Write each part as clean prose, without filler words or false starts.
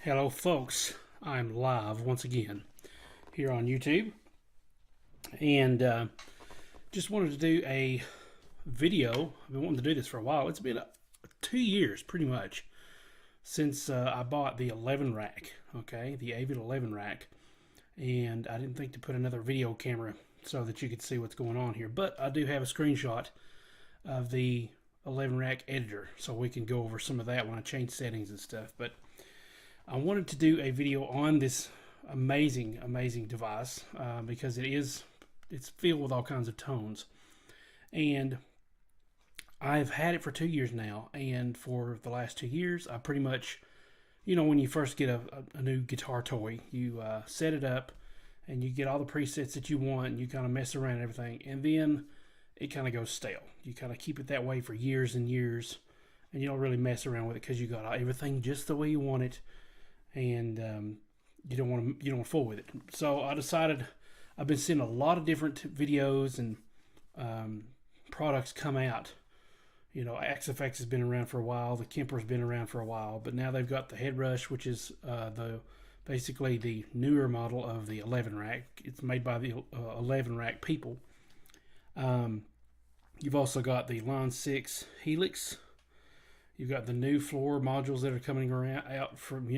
Hello folks, I'm live once again here on YouTube and just wanted to do a video. I've been wanting to do this for a while. It's been 2 years pretty much since I bought the 11 rack, okay, the Avid 11 rack, and I didn't think to put another video camera so that you could see what's going on here, but I do have a screenshot of the 11 rack editor so we can go over some of that when I change settings and stuff. But I wanted to do a video on this amazing device because it's filled with all kinds of tones, and I've had it for 2 years now. And for the last 2 years, I pretty much, when you first get a new guitar toy, you set it up and you get all the presets that you want, and you kind of mess around and everything, and then it kind of goes stale. You kind of keep it that way for years and years, and you don't really mess around with it because you got everything just the way you want it. And you don't want to fool with it. So I decided, I've been seeing a lot of different videos and products come out. ACOUSTIC has been around for a while. The Kemper's been around for a while, but now they've got the Headrush, which is basically the newer model of the 11 rack. It's made by the 11 rack people. You've also got the Line 6 Helix. You've got the new floor modules that are coming out from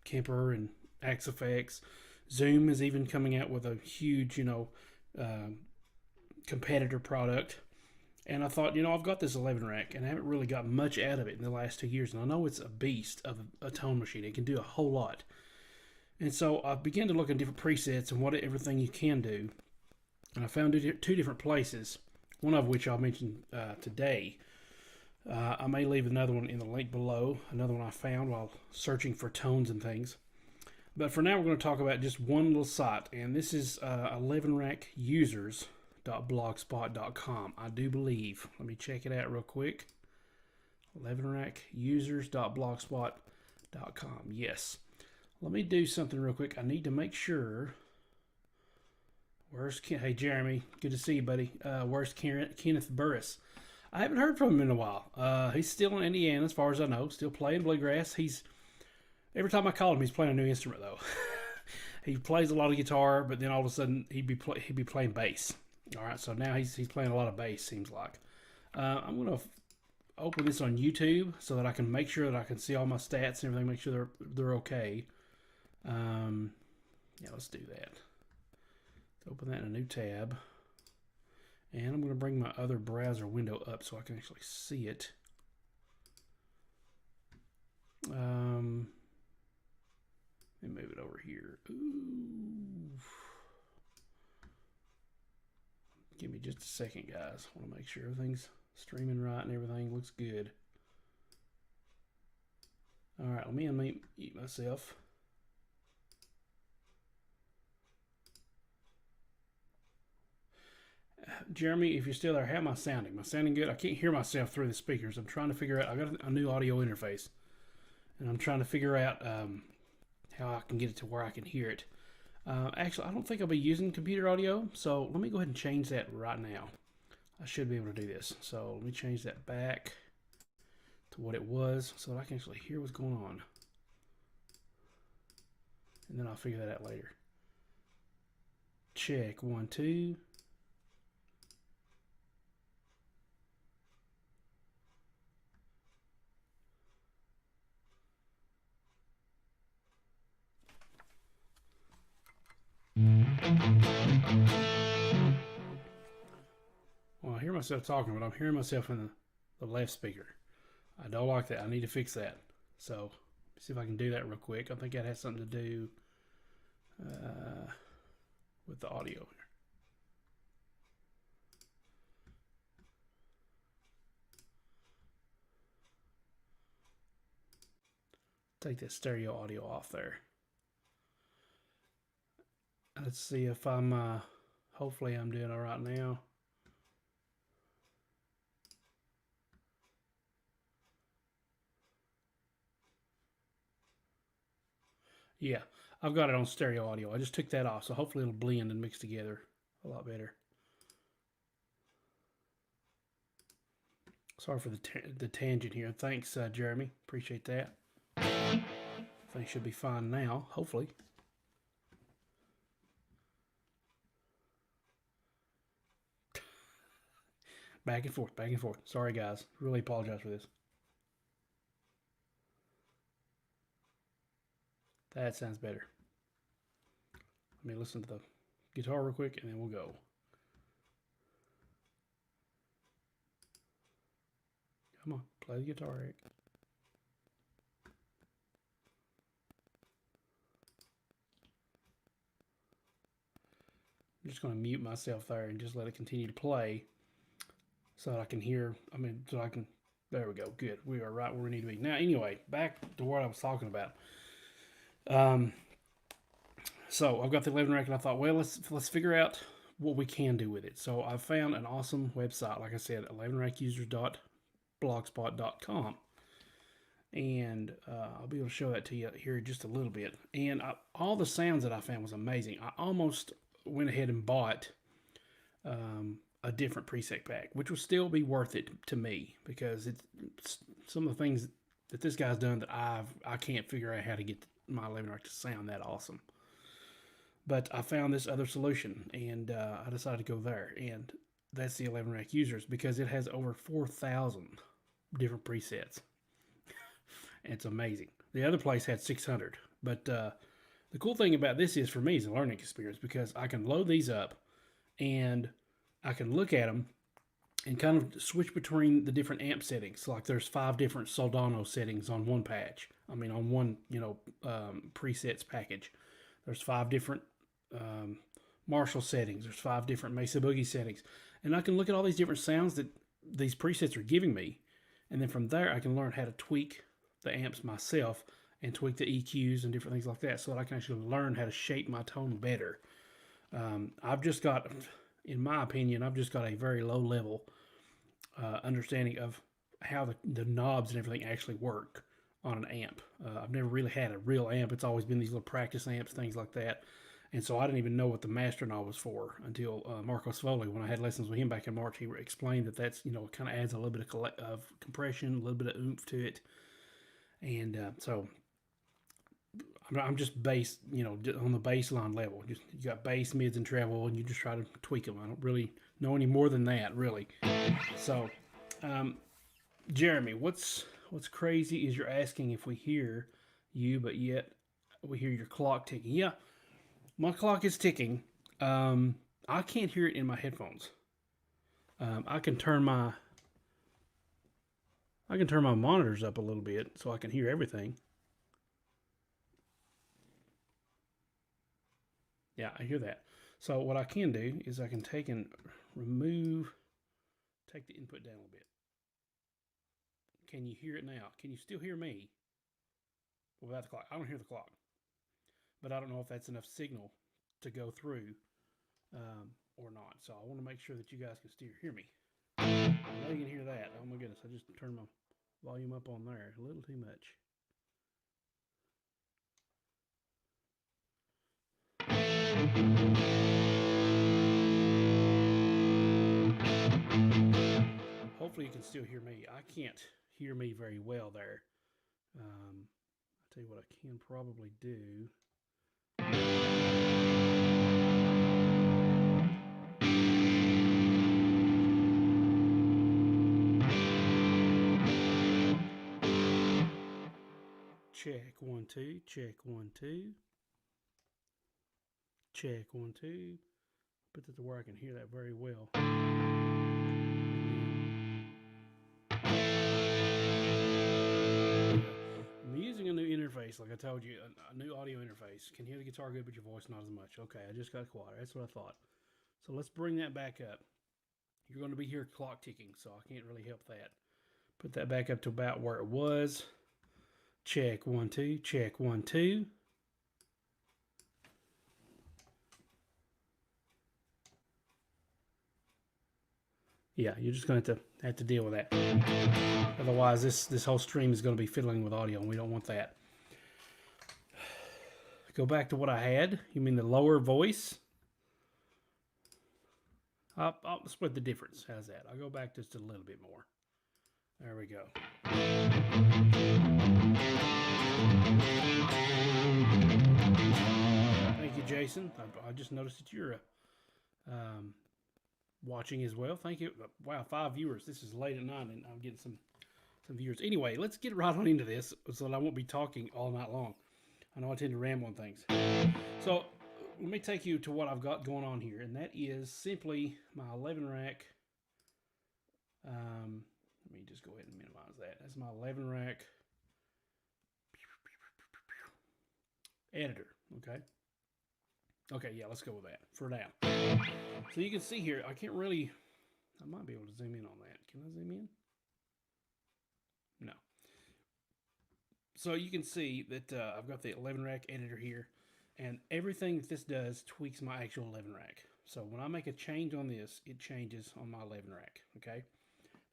Kemper and ACOUSTIC. Zoom is even coming out with a huge, competitor product. And I thought, I've got this 11 rack and I haven't really got much out of it in the last 2 years. And I know it's a beast of a tone machine. It can do a whole lot. And so I began to look at different presets and everything you can do. And I found two different places, one of which I'll mention today. I may leave another one in the link below, another one I found while searching for tones and things. But for now, we're going to talk about just one little site, and this is 11rackusers.blogspot.com. I do believe. Let me check it out real quick. 11rackusers.blogspot.com. Yes. Let me do something real quick. I need to make sure. Hey, Jeremy. Good to see you, buddy. Where's Kenneth Burris? I haven't heard from him in a while. He's still in Indiana, as far as I know, still playing bluegrass. Every time I call him, he's playing a new instrument, though. He plays a lot of guitar, but then all of a sudden he'd be playing bass. All right, so now he's playing a lot of bass, seems like. I'm going to open this on YouTube so that I can make sure that I can see all my stats and everything, make sure they're okay. Yeah, let's do that. Let's open that in a new tab. And I'm going to bring my other browser window up so I can actually see it. Let me move it over here. Ooh. Give me just a second, guys. I want to make sure everything's streaming right and everything looks good. All right, let me unmute myself. Jeremy, if you're still there, how am I sounding? Am I sounding good? I can't hear myself through the speakers. I'm trying to figure out. I got a new audio interface, and I'm trying to figure out how I can get it to where I can hear it. Actually, I don't think I'll be using computer audio, so let me go ahead and change that right now. I should be able to do this. So let me change that back to what it was so that I can actually hear what's going on. And then I'll figure that out later. Check 1, 2. Well, I hear myself talking, but I'm hearing myself in the left speaker. I don't like that. I need to fix that. So, let's see if I can do that real quick. I think that has something to do with the audio here. Take that stereo audio off there. Let's see if I'm, hopefully I'm doing all right now. Yeah, I've got it on stereo audio. I just took that off, so hopefully it'll blend and mix together a lot better. Sorry for the tangent here. Thanks, Jeremy. Appreciate that. Things should be fine now, hopefully. Back and forth, back and forth. Sorry, guys. Really apologize for this. That sounds better. Let me listen to the guitar real quick, and then we'll go. Come on, play the guitar, Eric. I'm just going to mute myself there and just let it continue to play so that I can hear, so I can, there we go, good. We are right where we need to be. Now, anyway, back to what I was talking about. So I've got the 11 rack, and I thought, well, let's figure out what we can do with it. So I found an awesome website, like I said, 11rackusers.blogspot.com. And I'll be able to show that to you here in just a little bit. And all the sounds that I found was amazing. I almost went ahead and bought a different preset pack, which would still be worth it to me, because it's some of the things that this guy's done that I can't figure out how to get my 11 rack to sound that awesome. But I found this other solution, and I decided to go there, and that's the 11 rack users, because it has over 4,000 different presets. It's amazing. The other place had 600, but the cool thing about this is, for me, is a learning experience, because I can load these up and I can look at them and kind of switch between the different amp settings. Like there's 5 different Soldano settings on one patch. On one, presets package. There's 5 different Marshall settings. There's 5 different Mesa Boogie settings. And I can look at all these different sounds that these presets are giving me. And then from there, I can learn how to tweak the amps myself and tweak the EQs and different things like that, so that I can actually learn how to shape my tone better. I've just got, in my opinion, I've just got a very low level understanding of how the knobs and everything actually work on an amp. I've never really had a real amp. It's always been these little practice amps, things like that. And so I didn't even know what the master knob was for until Marco Sfoli, when I had lessons with him back in March, he explained that that's, it kind of adds a little bit of compression, a little bit of oomph to it. And so I'm just bass, on the bass line level. You got bass, mids, and treble, and you just try to tweak them. I don't really know any more than that, really. So, Jeremy, what's crazy is you're asking if we hear you, but yet we hear your clock ticking. Yeah, my clock is ticking. I can't hear it in my headphones. I can turn my monitors up a little bit so I can hear everything. Yeah, I hear that. So what I can do is I can take the input down a little bit. Can you hear it now? Can you still hear me without the clock? I don't hear the clock, but I don't know if that's enough signal to go through or not. So I want to make sure that you guys can still hear me. I know you can hear that. Oh my goodness, I just turned my volume up on there a little too much. Hopefully you can still hear me. I can't hear me very well there. I'll tell you what I can probably do. Check 1 2, check 1 2. Check 1 2. Put that to where I can hear that very well. I'm using a new interface, like I told you, a new audio interface. Can hear the guitar good, but your voice not as much. Okay, I just got quiet. That's what I thought. So let's bring that back up. You're going to be hearing clock ticking, so I can't really help that. Put that back up to about where it was. Check 1 2, check 1 2. Yeah, you're just going to have to deal with that. Otherwise, this whole stream is going to be fiddling with audio, and we don't want that. Go back to what I had. You mean the lower voice? I'll split the difference. How's that? I'll go back just a little bit more. There we go. Jason. I just noticed that you're watching as well. Thank you. Wow, 5 viewers. This is late at night, and I'm getting some viewers. Anyway, let's get right on into this so that I won't be talking all night long. I know I tend to ramble on things. So let me take you to what I've got going on here, and that is simply my 11 rack. Let me just go ahead and minimize that. That's my 11 rack editor. Okay, yeah, let's go with that for now. So you can see here, I might be able to zoom in on that. Can I zoom in? No. So you can see that I've got the 11 rack editor here, and everything that this does tweaks my actual 11 rack. So when I make a change on this, it changes on my 11 rack, okay?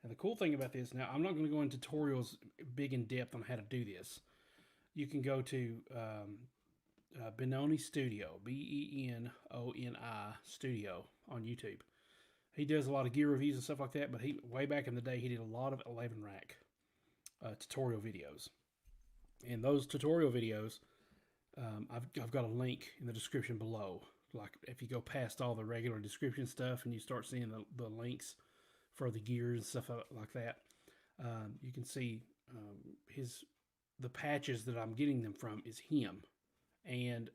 Now the cool thing about this, now I'm not going to go into tutorials big in depth on how to do this. You can go to Benoni Studio, Benoni Studio on YouTube. He does a lot of gear reviews and stuff like that, but way back in the day, he did a lot of 11 rack tutorial videos. And those tutorial videos, I've got a link in the description below. Like if you go past all the regular description stuff and you start seeing the links for the gears and stuff like that, you can see the patches that I'm getting them from is him. And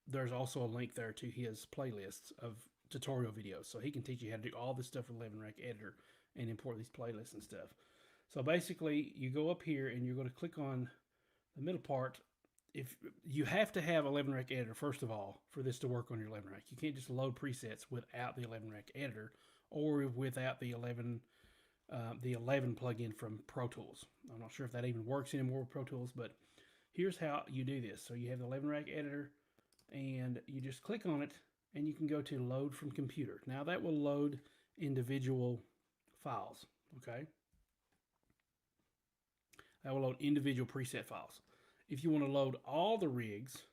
there's also a link there to his playlists of tutorial videos. So he can teach you how to do all this stuff with 11 rack editor and import these playlists and stuff. So basically you go up here and you're going to click on the middle part. If you have to have 11 rack editor, first of all, for this to work on your 11 rack. You can't just load presets without the 11 rack editor or without the 11 plugin from Pro Tools. I'm not sure if that even works anymore with Pro Tools, but here's how you do this. So you have the 11 rack editor and you just click on it and you can go to load from computer. Now that will load individual files, okay? That will load individual preset files. If you want to load all the rigs,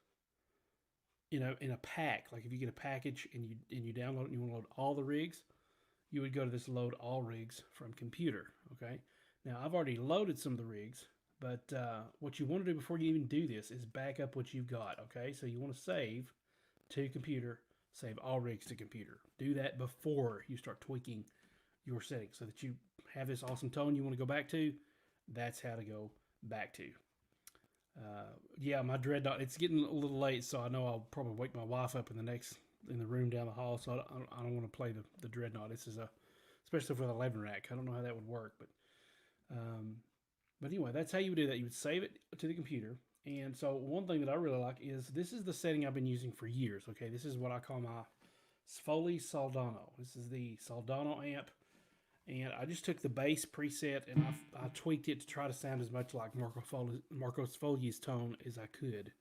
in a pack, like if you get a package and you download it and you want to load all the rigs, you would go to this load all rigs from computer, okay? Now I've already loaded some of the rigs, but what you want to do before you even do this is back up what you've got, okay? So you want to save to computer, save all rigs to computer. Do that before you start tweaking your settings so that you have this awesome tone you want to go back to. That's how to go back to. Yeah, my dreadnought, it's getting a little late, so I know I'll probably wake my wife up in the room down the hall, so I don't want to play the dreadnought. This is especially for the 11 rack. I don't know how that would work, but anyway, that's how you would do that. You would save it to the computer. And so one thing that I really like is this is the setting I've been using for years. Okay, this is what I call my Foley Soldano. This is the Soldano amp. And I just took the bass preset and I tweaked it to try to sound as much like Marcos Foley's tone as I could.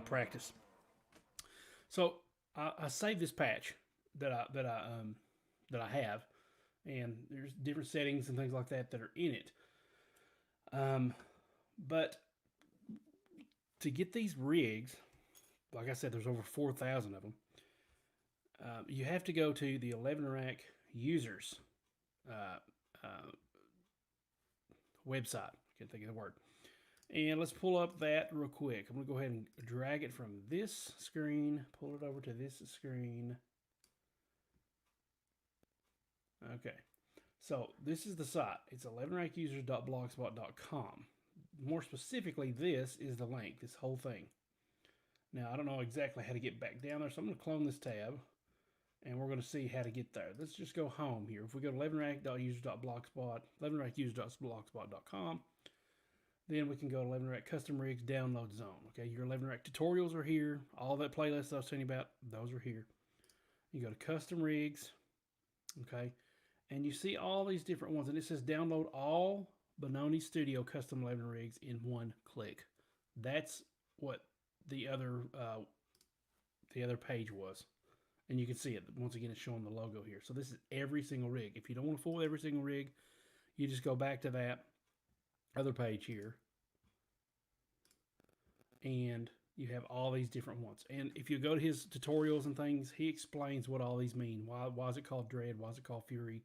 Practice. So I saved this patch that I have, and there's different settings and things like that are in it. But to get these rigs, like I said, there's over 4,000 of them. You have to go to the 11 rack users website. I can't think of the word. And let's pull up that real quick. I'm going to go ahead and drag it from this screen, pull it over to this screen. Okay, so this is the site. It's 11rackusers.blogspot.com. More specifically, this is the link, this whole thing. Now, I don't know exactly how to get back down there, so I'm going to clone this tab, and we're going to see how to get there. Let's just go home here. If we go to 11rack.users.blogspot.com, then we can go to 11 rack custom rigs download zone. Okay, your 11 rack tutorials are here. All that playlist I was telling you about, those are here. You go to custom rigs, okay, and you see all these different ones, and it says download all Benoni Studio custom 11 rigs in one click. That's what the other page was, and you can see it once again. It's showing the logo here. So this is every single rig. If you don't want to fool with every single rig, you just go back to that other page here, and you have all these different ones. And if you go to his tutorials and things, he explains what all these mean. Why is it called Dread? Why is it called Fury?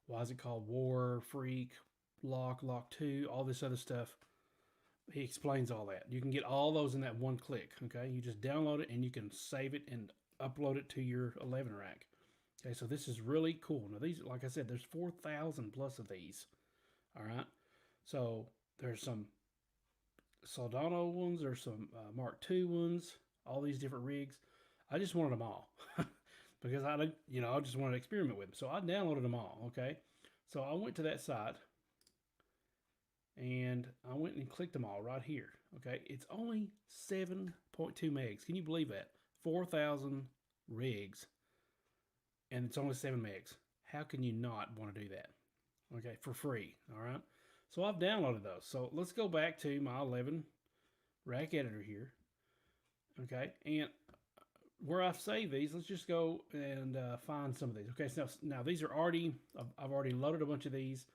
Why is it called War, Freak, Lock, Lock 2, all this other stuff. He explains all that. You can get all those in that one click, okay? You just download it, and you can save it and upload it to your 11 rack. Okay, so this is really cool. Now these, like I said, there's 4,000 plus of these, all right? So there's some Soldano ones, there's some Mark II ones, all these different rigs. I just wanted them all because I just wanted to experiment with them. So I downloaded them all, okay? So I went to that site and I went and clicked them all right here, okay? It's only 7.2 megs. Can you believe that? 4,000 rigs and it's only 7 megs. How can you not want to do that? Okay, for free, all right? So I've downloaded those. So let's go back to my 11 rack editor here. Okay, and where I've saved these, let's just go and find some of these. Okay, so now these are already, I've already loaded a bunch of these.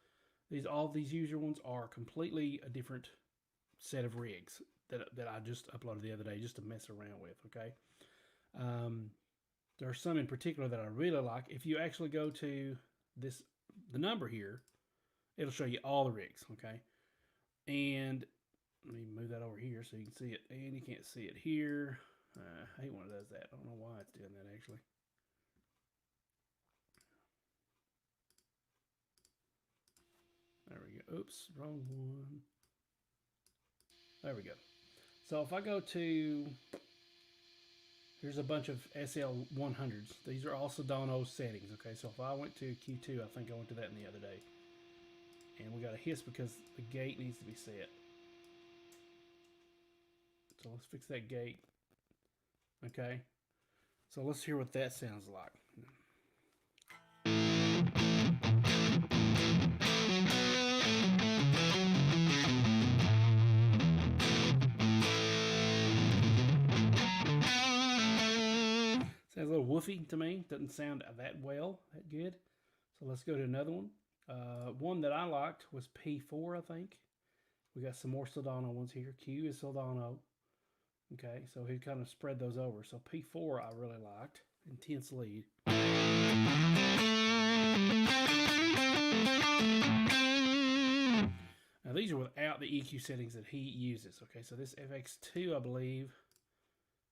All these user ones are completely a different set of rigs that I just uploaded the other day just to mess around with, okay? There are some in particular that I really like. If you actually go to the number here, it'll show you all the rigs, okay? And let me move that over here so you can see it. And you can't see it here. I hate when it does that. I don't know why it's doing that, actually. There we go. Oops, wrong one. There we go. So if I go to, here's a bunch of SL100s. These are all Soldano settings, okay? So if I went to Q2, I think I went to that the other day. And we got a hiss because the gate needs to be set. So let's fix that gate. Okay. So let's hear what that sounds like. Sounds a little woofy to me. Doesn't sound that good. So let's go to another one. One that I liked was P4, I think. We got some more Soldano ones here. Q is Soldano. Okay, so he kind of spread those over. So P4 I really liked. Intense lead. Now these are without the EQ settings that he uses. Okay, so this FX2, I believe,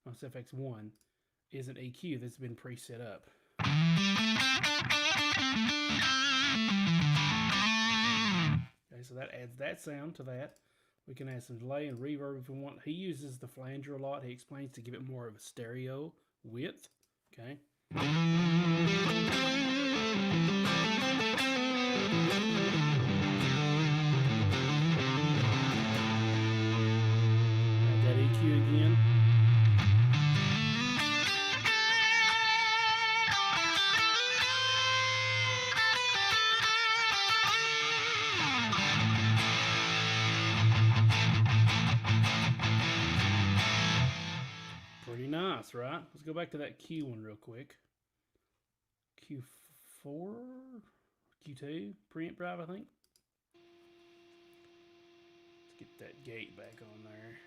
no, it's FX1, is an EQ that's been pre-set up. Okay, so that adds that sound to that. We can add some delay and reverb if we want. He uses the flanger a lot. He explains to give it more of a stereo width. Okay. Add that EQ again. Pretty nice, right? Let's go back to that Q one real quick. Q4, Q2, preamp drive, I think. Let's get that gate back on there.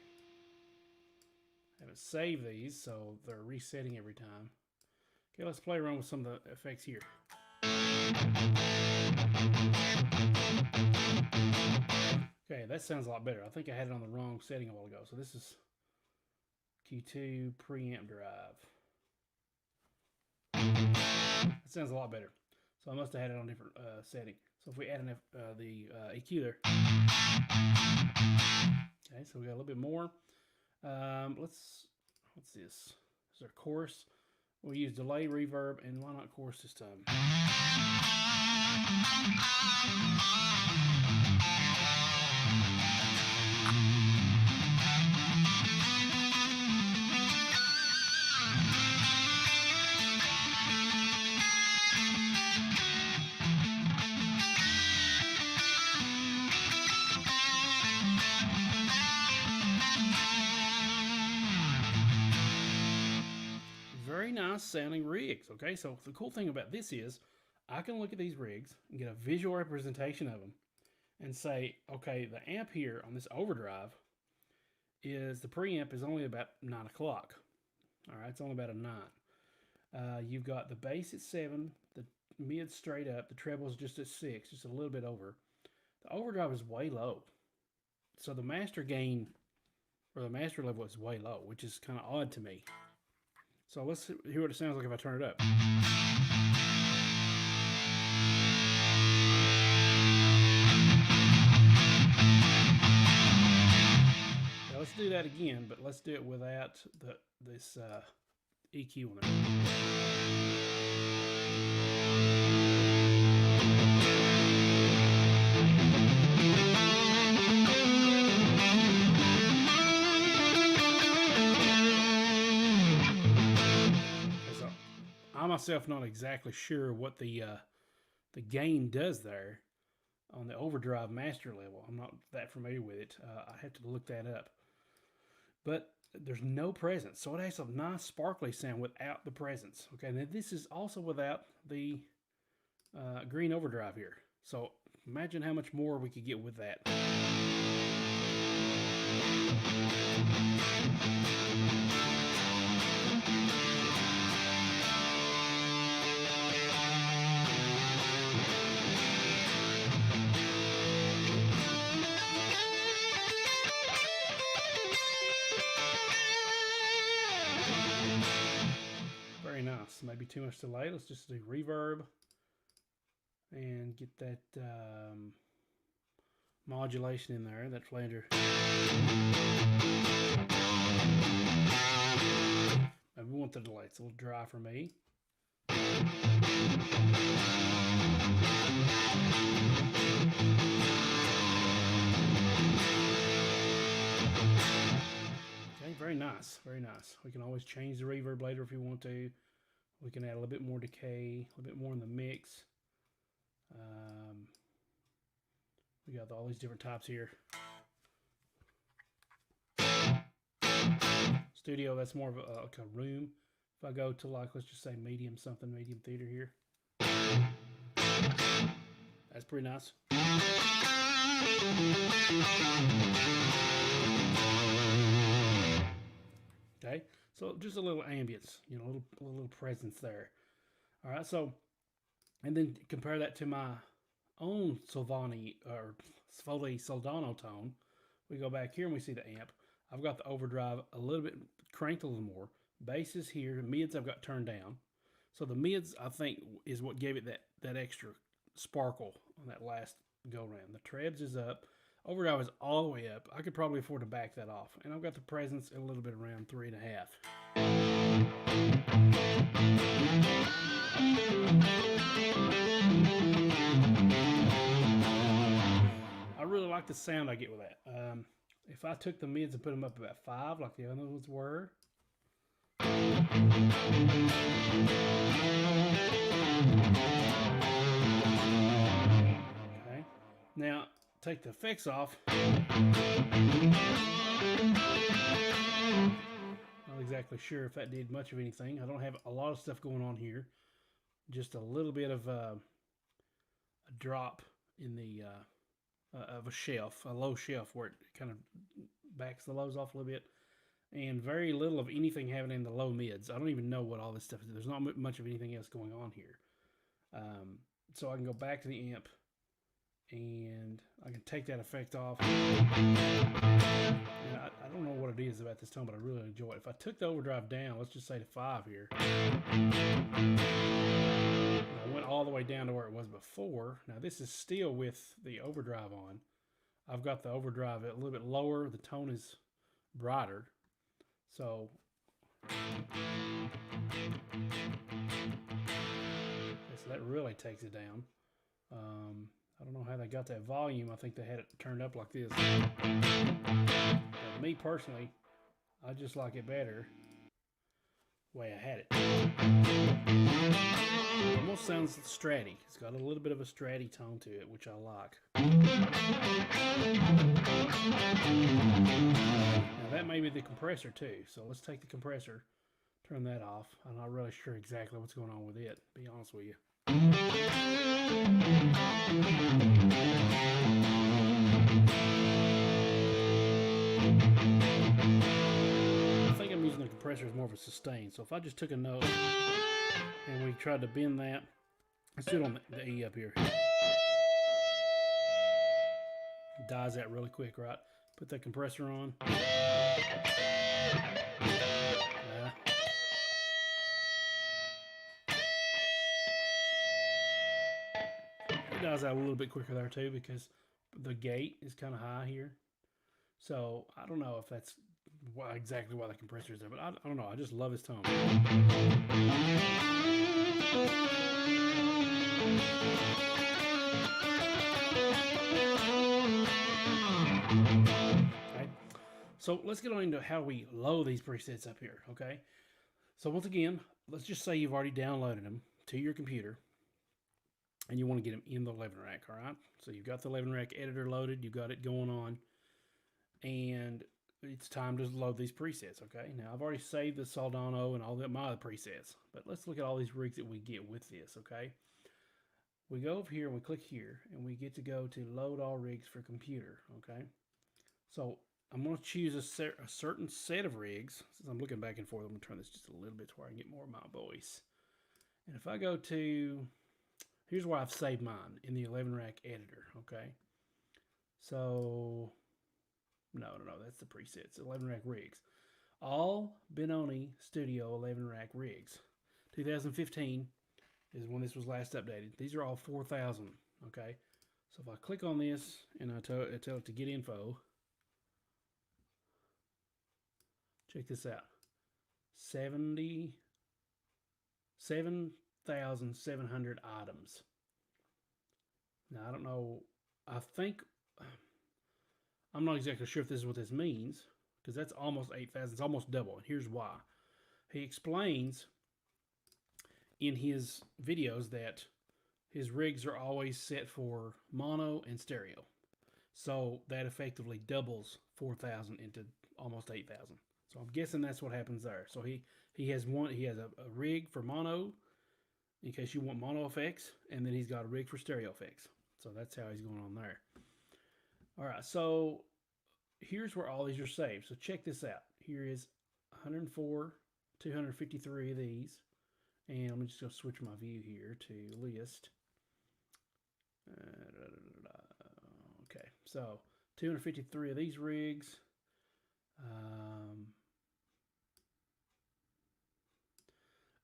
I haven't saved these, so they're resetting every time. Okay, let's play around with some of the effects here. Okay, that sounds a lot better. I think I had it on the wrong setting a while ago. So this is Q2 preamp drive. That sounds a lot better. So I must have had it on a different setting. So if we add the EQ there. Okay, so we got a little bit more. What's this? This is our chorus. We'll use delay, reverb, and why not chorus this time? very nice sounding rigs. Okay, so the cool thing about this is I can look at these rigs and get a visual representation of them and say, okay, the amp here on this overdrive is, the preamp is only about 9 o'clock. All right, it's only about a 9. You've got the bass at 7, the mid straight up, the treble is just at 6, just a little bit over. The overdrive is way low. So the master gain, or the master level, is way low, which is kind of odd to me. So let's hear what it sounds like if I turn it up. Now let's do that again, but let's do it without this EQ on it. I myself not exactly sure what the gain does there on the overdrive master level. I'm not that familiar with it. I have to look that up. But there's no presence, so it has a nice sparkly sound without the presence. Okay, now this is also without the green overdrive here. So imagine how much more we could get with that. Very nice. Maybe too much delay. Let's just do reverb and get that modulation in there, that flanger. Maybe we want the delay. It's a little dry for me. Okay, very nice, very nice. We can always change the reverb later if we want to. We can add a little bit more decay, a little bit more in the mix. We got all these different types here. Studio, that's more of like a room. If I go to, like, let's just say medium something, medium theater here. That's pretty nice. Okay, so just a little ambience, you know, a little presence there. All right, so, and then compare that to my own Sylvani or Sfoli Soldano tone. We go back here and we see the amp. I've got the overdrive a little bit cranked a little more. Bass is here. Mids I've got turned down. So the mids, I think, is what gave it that extra sparkle on that last go round. The trebs is up. Overdrive is all the way up. I could probably afford to back that off. And I've got the presence a little bit around 3.5. I really like the sound I get with that. If I took the mids and put them up about 5 like the other ones were. Okay. Now, take the effects off. Not exactly sure if that did much of anything. I don't have a lot of stuff going on here. Just a little bit of a drop in the of a shelf, a low shelf, where it kind of backs the lows off a little bit, and very little of anything having in the low mids. I don't even know what all this stuff is. There's not much of anything else going on here. So I can go back to the amp and I can take that effect off. And I don't know what it is about this tone, but I really enjoy it. If I took the overdrive down, let's just say to 5 here, I went all the way down to where it was before. Now this is still with the overdrive on. I've got the overdrive a little bit lower. The tone is brighter. So that really takes it down. I don't know how they got that volume. I think they had it turned up like this. But me personally, I just like it better the way I had it. It almost sounds stratty. It's got a little bit of a stratty tone to it, which I like. Now that may be the compressor too. So let's take the compressor, turn that off. I'm not really sure exactly what's going on with it, to be honest with you. I think I'm using the compressor as more of a sustain. So if I just took a note and we tried to bend that, let's do it on the E up here. Dies that really quick, right? Put that compressor on. It dies out a little bit quicker there too because the gate is kind of high here. So I don't know if that's exactly why the compressor is there, but I don't know. I just love his tone. Okay. So let's get on into how we load these presets up here, okay? So once again, let's just say you've already downloaded them to your computer and you want to get them in the 11 rack, all right? So you've got the 11 rack editor loaded, you've got it going on, and it's time to load these presets, okay? Now, I've already saved the Soldano and all my other presets, but let's look at all these rigs that we get with this, okay? We go over here and we click here, and we get to go to load all rigs for computer, okay? So I'm going to choose a certain set of rigs. Since I'm looking back and forth, I'm going to turn this just a little bit to where I can get more of my voice. And if I go to, here's where I've saved mine, in the 11 rack editor, okay? So, no, that's the presets, 11 rack rigs. All Benoni Studio 11 rack rigs. 2015 is when this was last updated. These are all 4,000, okay? So if I click on this and I tell it to get info, check this out. 7,700 items. Now, I don't know. I think, I'm not exactly sure if this is what this means, because that's almost 8,000. It's almost double. And here's why. He explains in his videos that his rigs are always set for mono and stereo. So that effectively doubles 4,000 into almost 8,000. So I'm guessing that's what happens there. So he has a rig for mono in case you want mono effects, and then he's got a rig for stereo effects. So that's how he's going on there. All right, so here's where all these are saved. So check this out. Here is 104, 253 of these. And I'm just going to switch my view here to list. Okay, so 253 of these rigs.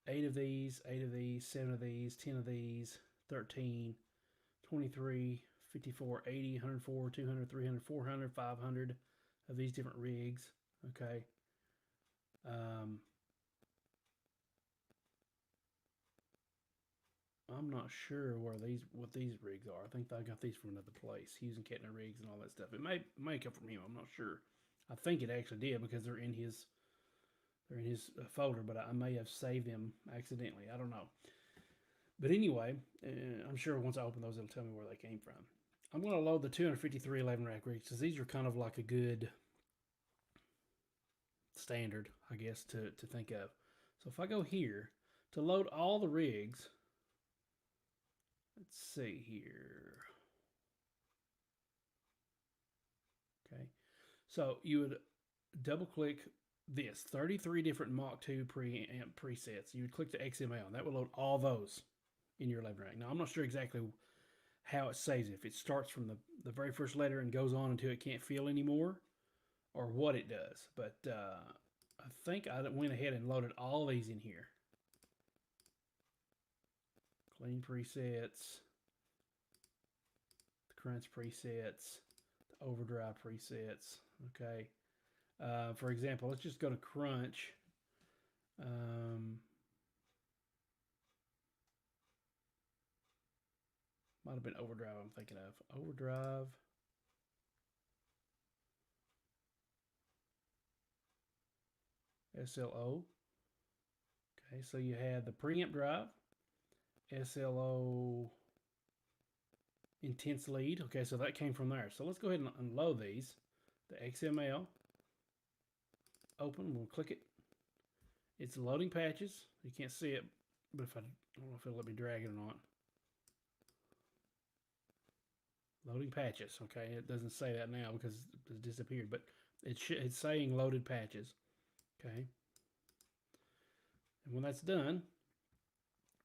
8 of these, 8 of these, 7 of these, 10 of these, 13, 23, 54, 80, 104, 200, 300, 400, 500 of these different rigs. Okay. I'm not sure what these rigs are. I think I got these from another place. Hughes and Kettner rigs and all that stuff. It may come from him. I'm not sure. I think it actually did because they're in his folder, but I may have saved them accidentally. I don't know. But anyway, I'm sure once I open those, it'll tell me where they came from. I'm going to load the 253 11 rack rigs because these are kind of like a good standard, I guess, to think of. So if I go here to load all the rigs, let's see here. Okay, so you would double click this 33 different Mach 2 preamp presets. You would click the XML, and that would load all those in your 11 rack. Now, I'm not sure exactly how it saves it. If it starts from the very first letter and goes on until it can't feel anymore, or what it does. But I think I went ahead and loaded all these in here. Clean presets, the crunch presets, the overdrive presets. Okay. For example, let's just go to crunch. Might have been overdrive I'm thinking of. Overdrive. SLO. Okay, so you had the preamp drive, SLO intense lead. Okay, so that came from there. So let's go ahead and unload these. The XML. Open, we'll click it. It's loading patches. You can't see it, but I don't know if it'll let me drag it or not. Loading patches. Okay, it doesn't say that now because it's disappeared, but it's saying loaded patches. Okay, and when that's done,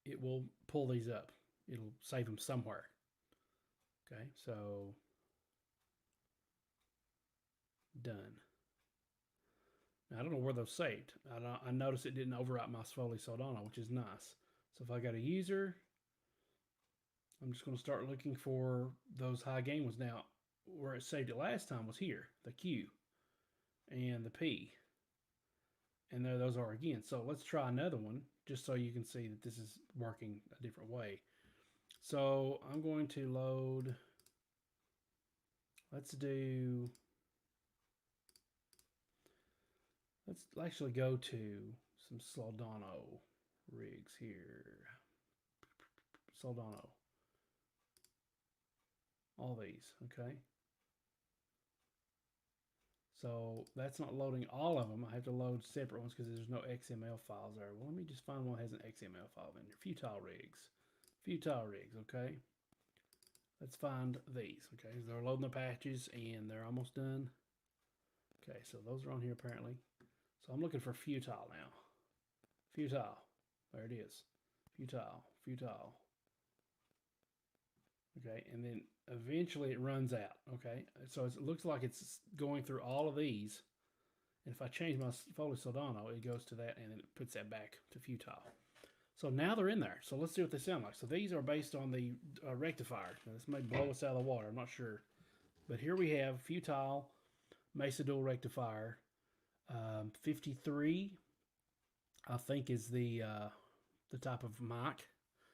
it will pull these up. It'll save them somewhere. Okay, so done. Now, I don't know where those saved. I noticed it didn't overwrite my Foley Soldano, which is nice. So if I got a user, I'm just going to start looking for those high gain ones. Now, where it saved it last time was here, the Q and the P. And there those are again. So let's try another one just so you can see that this is working a different way. So I'm going to load, let's actually go to some Soldano rigs here. Soldano. All these, okay? So that's not loading all of them. I have to load separate ones because there's no XML files there. Well, let me just find one that has an XML file in there. Futile rigs. Futile rigs, okay? Let's find these, okay? They're loading the patches and they're almost done. Okay, so those are on here apparently. So I'm looking for futile now. Futile. There it is. Futile. Futile. Okay, and then eventually it runs out. Okay, so it looks like it's going through all of these. And if I change my Foley Soldano, it goes to that and then it puts that back to futile. So now they're in there. So let's see what they sound like. So these are based on the rectifier. Now this may blow us out of the water. I'm not sure. But here we have futile Mesa Dual Rectifier. 53, I think, is the type of mic.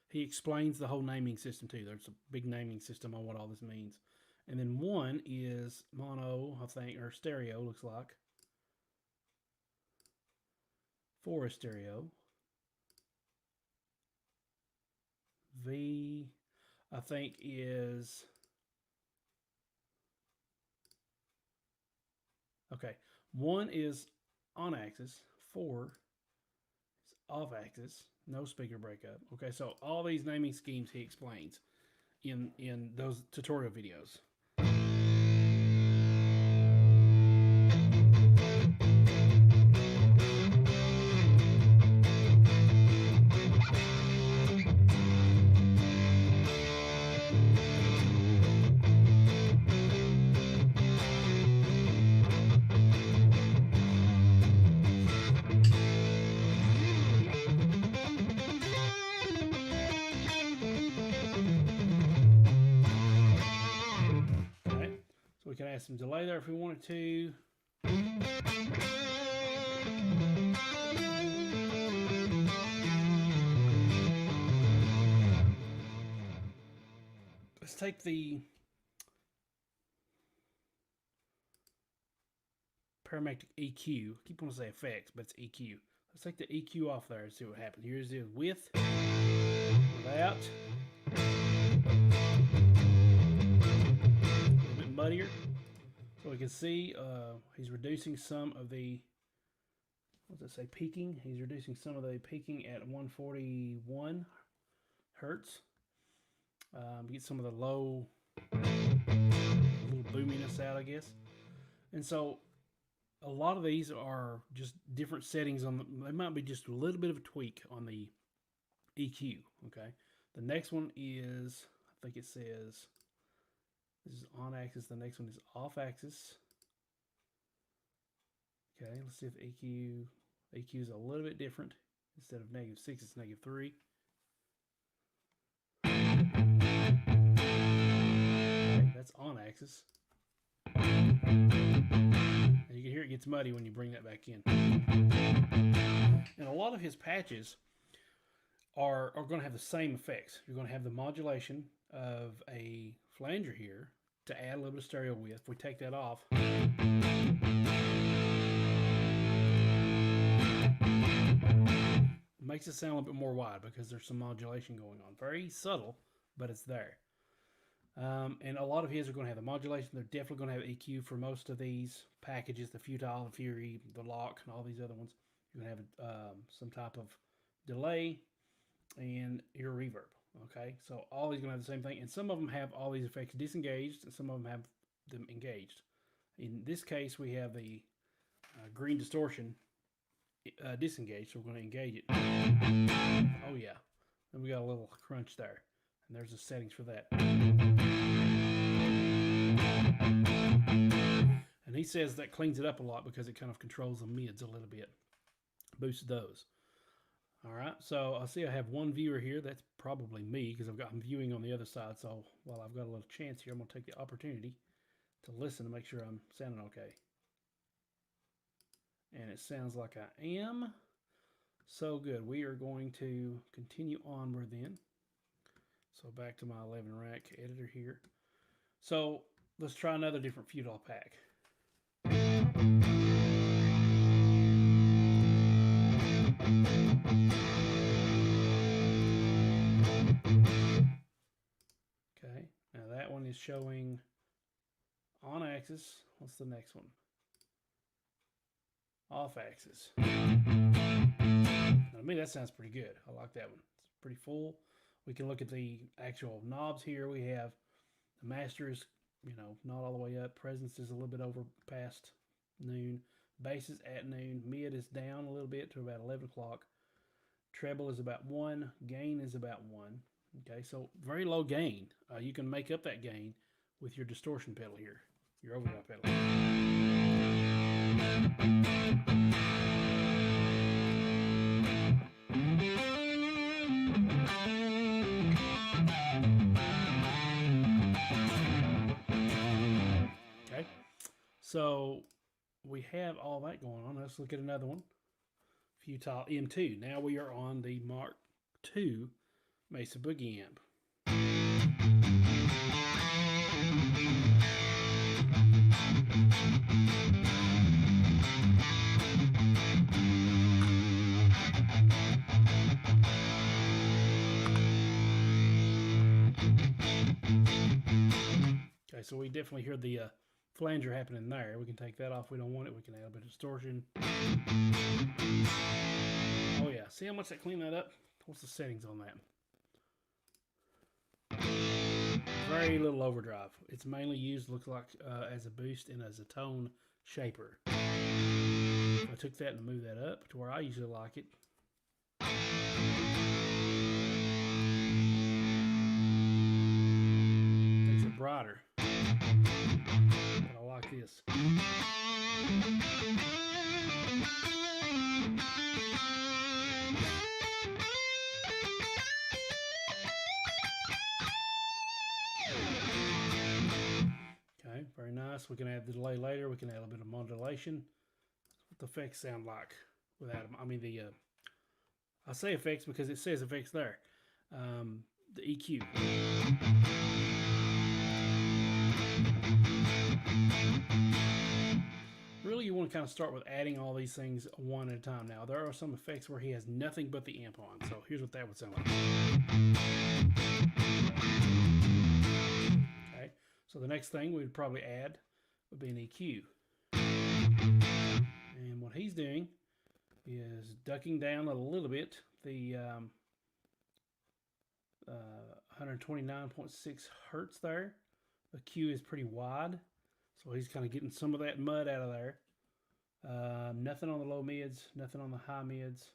He explains the whole naming system too. There's a big naming system on what all this means. And then 1 is mono, I think, or stereo, looks like. 4 is stereo. V, I think, is... Okay, 1 is on axis, 4 is off axis, no speaker breakup. Okay, so all these naming schemes he explains in those tutorial videos. We can add some delay there if we wanted to. Let's take the Paramagnetic EQ. I keep wanting to say effects, but it's EQ. Let's take the EQ off there and see what happens. Here's the with, without. A little bit muddier. So we can see he's reducing some of the, what does it say, peaking? He's reducing some of the peaking at 141 hertz. Get some of the low, little boominess out, I guess. And so a lot of these are just different settings on the, they might be just a little bit of a tweak on the EQ, okay? The next one is, I think it says, this is on axis. The next one is off axis. Okay, let's see if EQ is a little bit different. Instead of -6, it's -3. Okay, that's on axis. And you can hear it gets muddy when you bring that back in. And a lot of his patches are going to have the same effects. You're going to have the modulation of a flanger here to add a little bit of stereo width. If we take that off, it makes it sound a little bit more wide because there's some modulation going on. Very subtle, but it's there. And a lot of his are going to have the modulation. They're definitely going to have EQ for most of these packages, the Futile, the Fury, the Lock, and all these other ones. You're going to have some type of delay and your reverb. Okay, so all these are going to have the same thing, and some of them have all these effects disengaged, and some of them have them engaged. In this case, we have the green distortion disengaged, so we're going to engage it. Oh yeah, then we got a little crunch there, and there's the settings for that. And he says that cleans it up a lot because it kind of controls the mids a little bit, boosts those. All right, so I see I have one viewer here. That's probably me because I'm viewing on the other side. So while I've got a little chance here, I'm going to take the opportunity to listen to make sure I'm sounding okay. And it sounds like I am. So good. We are going to continue onward then. So back to my 11 rack editor here. So let's try another different feudal pack. Okay, now that one is showing on axis. What's the next one? Off axis. Now, to me, that sounds pretty good. I like that one. It's pretty full. We can look at the actual knobs here. We have the master is, you know, not all the way up. Presence is a little bit over past noon. Bass is at noon. Mid is down a little bit to about 11 o'clock. Treble is about 1. Gain is about 1. Okay, so very low gain. You can make up that gain with your distortion pedal here, your overdrive pedal. Okay, so we have all that going on. Let's look at another one. Futile M2. Now we are on the Mark II Mesa Boogie amp. Okay, so we definitely hear the flanger happening there. We can take that off. We don't want it. We can add a bit of distortion. Oh yeah, see how much that cleaned that up? What's the settings on that? Very little overdrive. It's mainly used, looks like, as a boost and as a tone shaper. So I took that and moved that up to where I usually like it. Makes it brighter. But I like this. Okay, very nice. We can add the delay later. We can add a bit of modulation. That's what the effects sound like without them. I mean, I say effects because it says effects there. The EQ. Really, you want to kind of start with adding all these things one at a time. Now, there are some effects where he has nothing but the amp on. So here's what that would sound like. Okay, so the next thing we'd probably add would be an EQ. And what he's doing is ducking down a little bit the 129.6 hertz there. The Q is pretty wide, so he's kind of getting some of that mud out of there. Nothing on the low mids, nothing on the high mids,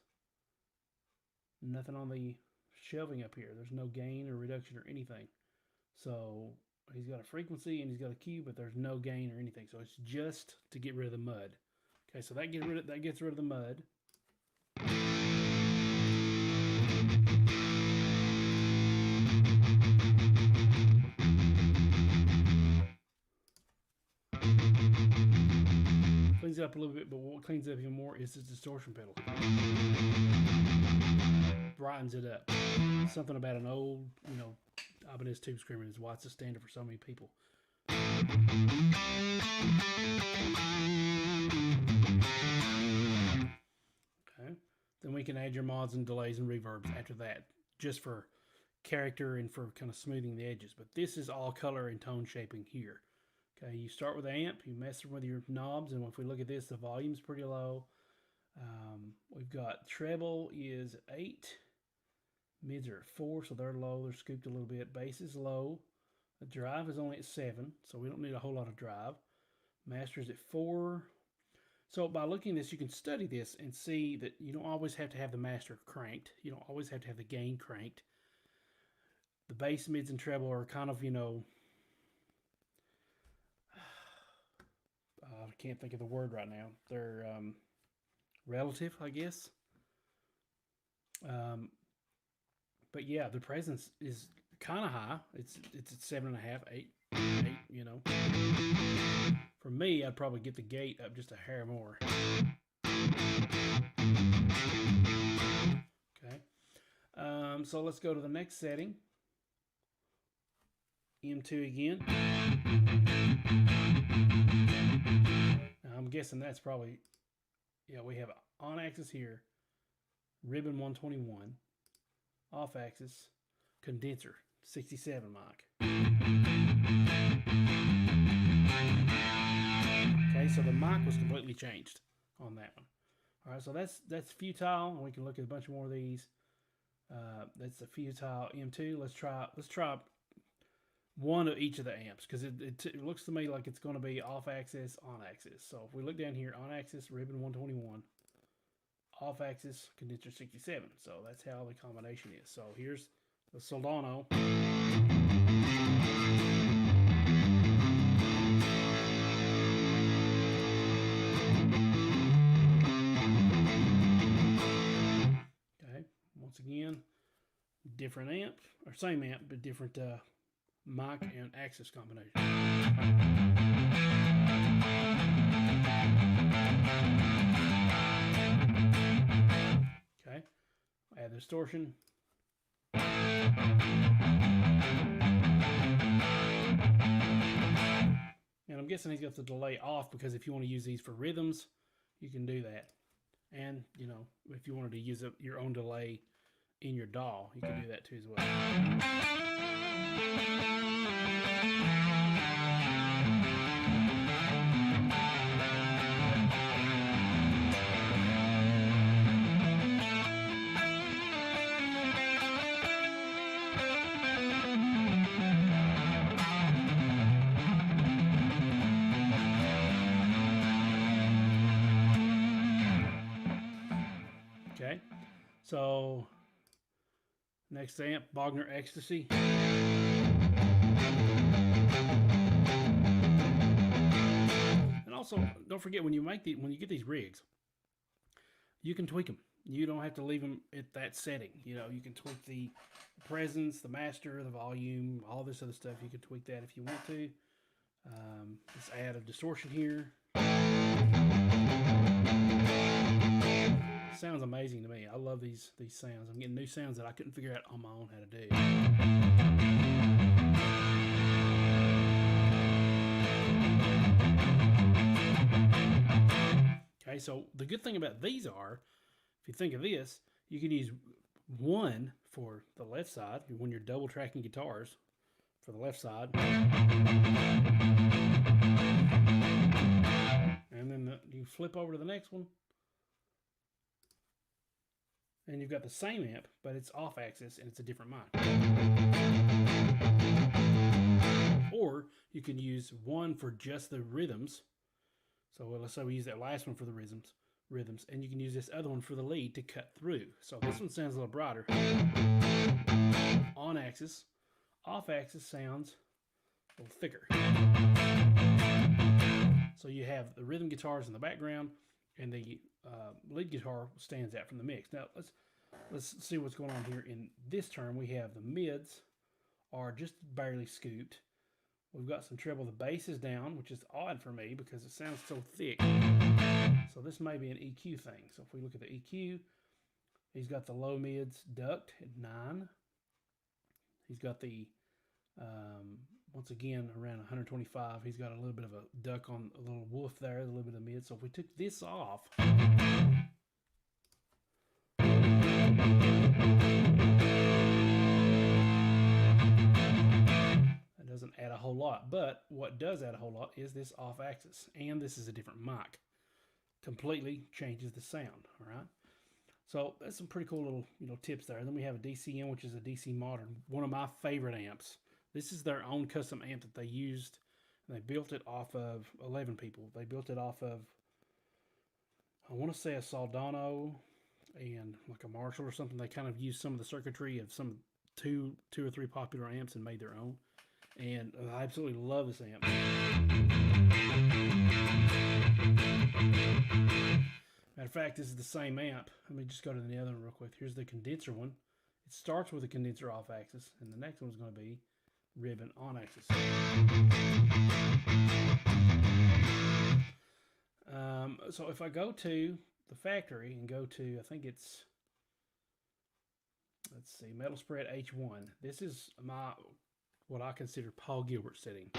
nothing on the shelving up here. There's no gain or reduction or anything. So he's got a frequency and he's got a Q, but there's no gain or anything. So it's just to get rid of the mud. Okay, so that gets rid of the mud. Cleans it up a little bit, but what cleans it up even more is the distortion pedal. Brightens it up. Something about an old, Ibanez tube screamer is why it's a standard for so many people. Okay, then we can add your mods and delays and reverbs after that, just for character and for kind of smoothing the edges. But this is all color and tone shaping here. Okay, you start with the amp, you mess with your knobs, and if we look at this, the volume's pretty low. got treble is 8. Mids are at 4, so they're low. They're scooped a little bit. Bass is low. The drive is only at 7, so we don't need a whole lot of drive. Master is at 4. So by looking at this, you can study this and see that you don't always have to have the master cranked. You don't always have to have the gain cranked. The bass, mids, and treble are kind of, I can't think of the word right now. They're relative, I guess. But yeah, the presence is kind of high. It's at 7.5, 8, For me, I'd probably get the gate up just a hair more. Okay. So let's go to the next setting. M2 again. Now I'm guessing that's probably, we have on axis here, ribbon 121, off axis, condenser 67 mic. Okay, so the mic was completely changed on that one. All right, so that's futile, and we can look at a bunch more of these. That's the futile M2. Let's try one of each of the amps, because it looks to me like it's going to be off axis, on axis. So if we look down here, on axis, ribbon 121, off axis, condenser 67. So that's how the combination is. So here's the Soldano. Okay, once again, different amp, or same amp, but different mic and axis combination. Okay, add the distortion. And I'm guessing he's got the delay off, because if you want to use these for rhythms, you can do that. And, if you wanted to use your own delay in your DAW, you can do that too as well. Okay, so next amp, Bogner Ecstasy. And also, don't forget, when you get these rigs, you can tweak them. You don't have to leave them at that setting. You can tweak the presence, the master, the volume, all this other stuff. You can tweak that if you want to. Let's add a distortion here. Sounds amazing to me. I love these sounds. I'm getting new sounds that I couldn't figure out on my own how to do. Okay, so the good thing about these are, if you think of this, you can use one for the left side when you're double tracking guitars for the left side. And then you flip over to the next one. And you've got the same amp, but it's off axis and it's a different mic. Or you can use one for just the rhythms. So let's say we use that last one for the rhythms, and you can use this other one for the lead to cut through. So this one sounds a little brighter. On axis, off axis sounds a little thicker. So you have the rhythm guitars in the background, and the lead guitar stands out from the mix. Now let's see what's going on here. In this term, we have the mids are just barely scooped. We've got some treble. The bass is down, which is odd for me because it sounds so thick. So this may be an EQ thing. So if we look at the EQ, he's got the low mids ducked at 9. He's got the, once again, around 125. He's got a little bit of a duck on a little woof there, a little bit of mid. So if we took this off, doesn't add a whole lot, but what does add a whole lot is this off axis, and this is a different mic. Completely changes the sound. All right, So that's some pretty cool little, you know, tips there. Then we have a DCM, which is a DC Modern, one of my favorite amps. This is their own custom amp that they used. And they built it off of 11 people. They built it off of, I want to say, a Soldano and like a Marshall or something. They kind of used some of the circuitry of some two or three popular amps and made their own. And I absolutely love this amp. Matter of fact, this is the same amp. Let me just go to the other one real quick. Here's the condenser one. It starts with a condenser off axis, and the next one is going to be ribbon on axis. So if I go to the factory and go to, I think it's, let's see, metal spread H1. This is my, what I consider Paul Gilbert setting.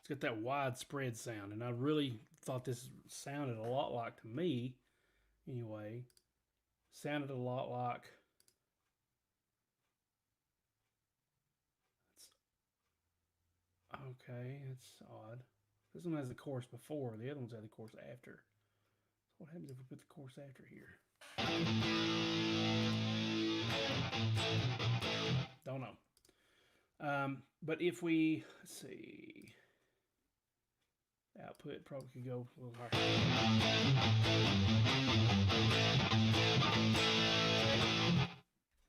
Got that widespread sound, and I really thought this sounded a lot like, to me anyway, sounded a lot like, okay, it's odd. This one has the chorus before, the other one's had the chorus after. So what happens if we put the chorus after here? Don't know. But if we, let's see, output probably could go a little higher.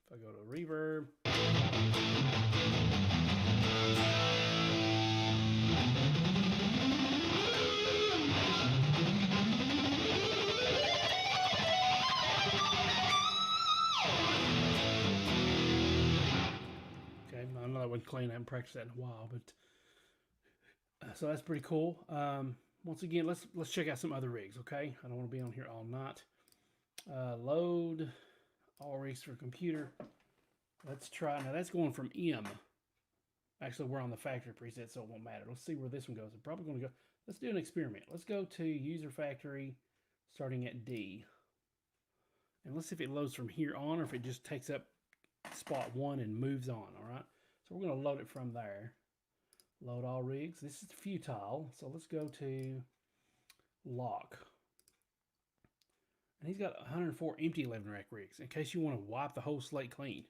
If I go to reverb, okay, I know that wasn't clean. I haven't practiced that in a while, but so that's pretty cool. Once again, let's check out some other rigs, okay? I don't want to be on here all night. Load all rigs for computer. Let's try. Now that's going from M. Actually, we're on the factory preset, so it won't matter. Let's see where this one goes. I'm probably going to go. Let's do an experiment. Let's go to user factory, starting at D. And let's see if it loads from here on, or if it just takes up spot 1 and moves on, all right? So we're going to load it from there. Load all rigs. This is futile, so let's go to lock. And he's got 104 empty 11 rack rigs in case you want to wipe the whole slate clean,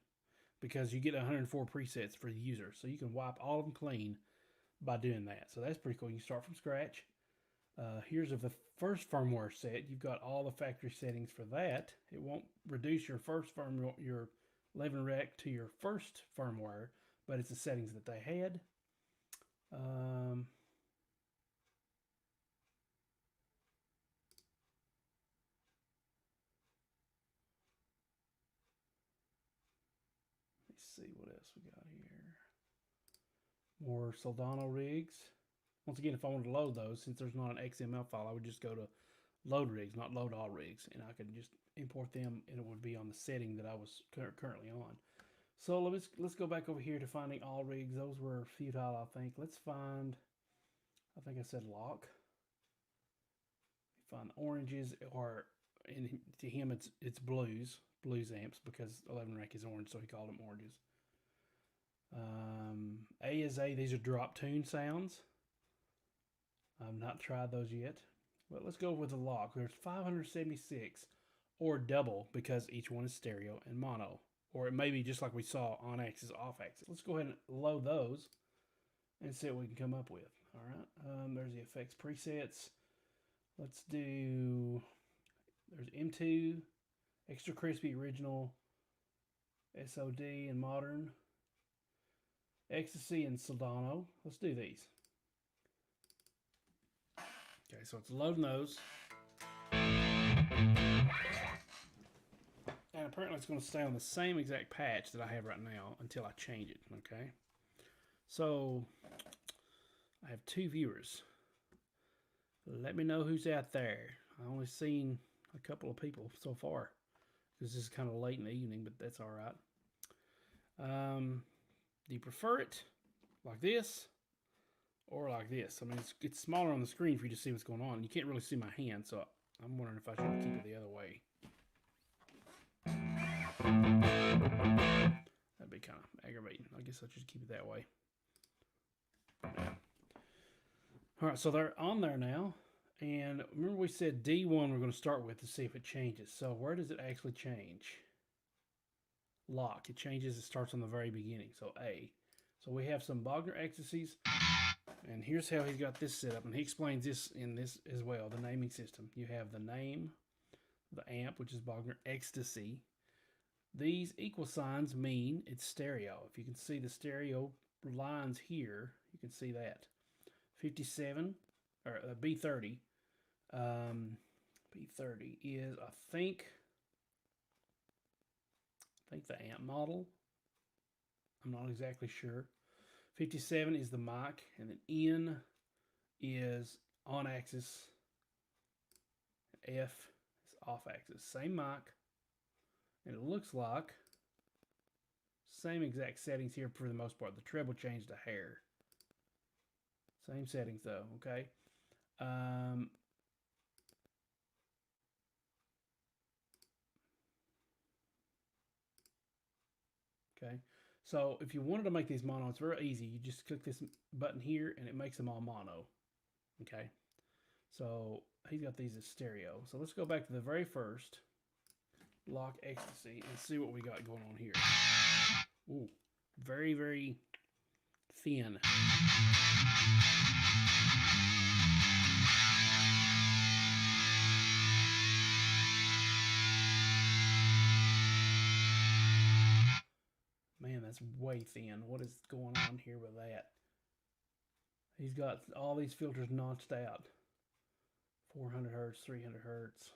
because you get 104 presets for the user, so you can wipe all of them clean by doing that. So that's pretty cool. You can start from scratch. Here's of the first firmware set. You've got all the factory settings for that. It won't reduce your first firmware, your 11 rack to your first firmware, but it's the settings that they had. Let's see what else we got here. More Soldano rigs. Once again, if I wanted to load those, since there's not an XML file, I would just go to load rigs, not load all rigs, and I could just import them, and it would be on the setting that I was currently on. So let's go back over here to finding all rigs. Those were futile, I think. Let's find, I think I said lock. Find the oranges, or to him it's blues amps, because 11 rack is orange, so he called them oranges. A is A. These are drop tune sounds. I've not tried those yet, but let's go with the lock. There's 576, or double, because each one is stereo and mono, or it may be just like we saw on axis, off axis. Let's go ahead and load those and see what we can come up with. All right, there's the effects presets. Let's do, there's M2, extra crispy, original, SOD, and modern, ecstasy, and Soldano. Let's do these. Okay, so it's loading those. it's going to stay on the same exact patch that I have right now until I change it, okay? So, I have 2 viewers. Let me know who's out there. I only seen a couple of people so far. This is kind of late in the evening, but that's all right. Do you prefer it like this or like this? I mean, it's smaller on the screen for you to see what's going on. You can't really see my hand, so I'm wondering if I should keep it the other way. That'd be kind of aggravating. I guess I'll just keep it that way. All right, so they're on there now. And remember we said D1 we're going to start with to see if it changes. So where does it actually change? Lock. It changes. It starts on the very beginning. So A. So we have some Bogner ecstasies. And here's how he's got this set up. And he explains this in this as well, the naming system. You have the name, the amp, which is Bogner ecstasy. These equal signs mean it's stereo. If you can see the stereo lines here, you can see that. 57, or B30. B30 is, I think the amp model. I'm not exactly sure. 57 is the mic, and then N is on axis. F is off axis. Same mic, and it looks like same exact settings here for the most part. The treble changed a hair. Same settings though, okay? Okay, so if you wanted to make these mono, it's very easy. You just click this button here and it makes them all mono. Okay, so he's got these as stereo. So let's go back to the very first lock ecstasy and see what we got going on here. Ooh, very, very thin. Man, that's way thin. What is going on here with that? He's got all these filters notched out. 400 hertz, 300 hertz,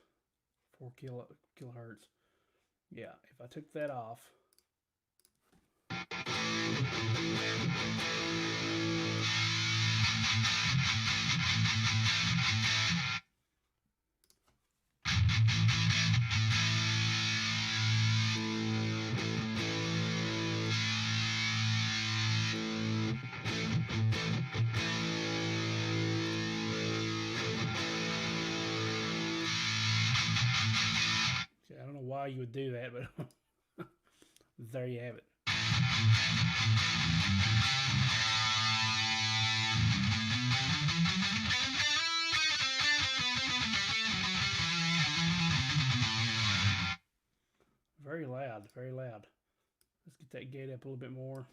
4 kilohertz. Yeah, if I took that off. I don't know why you would do that, but there you have it. Very loud, very loud. Let's get that gate up a little bit more.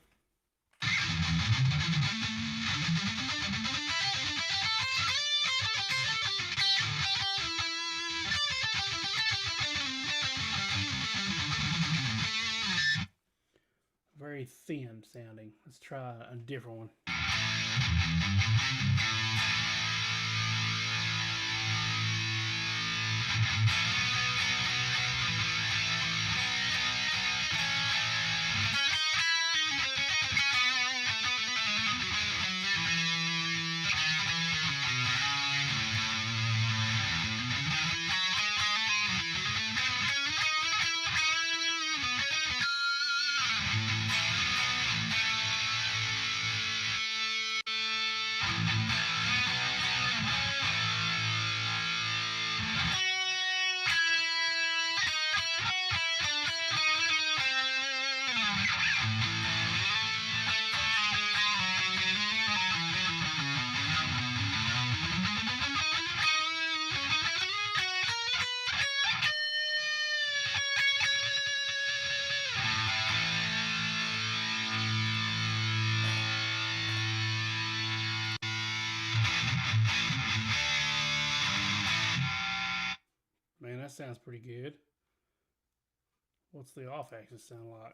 Very thin sounding. Let's try a different one. Man, that sounds pretty good. What's the off axis sound like?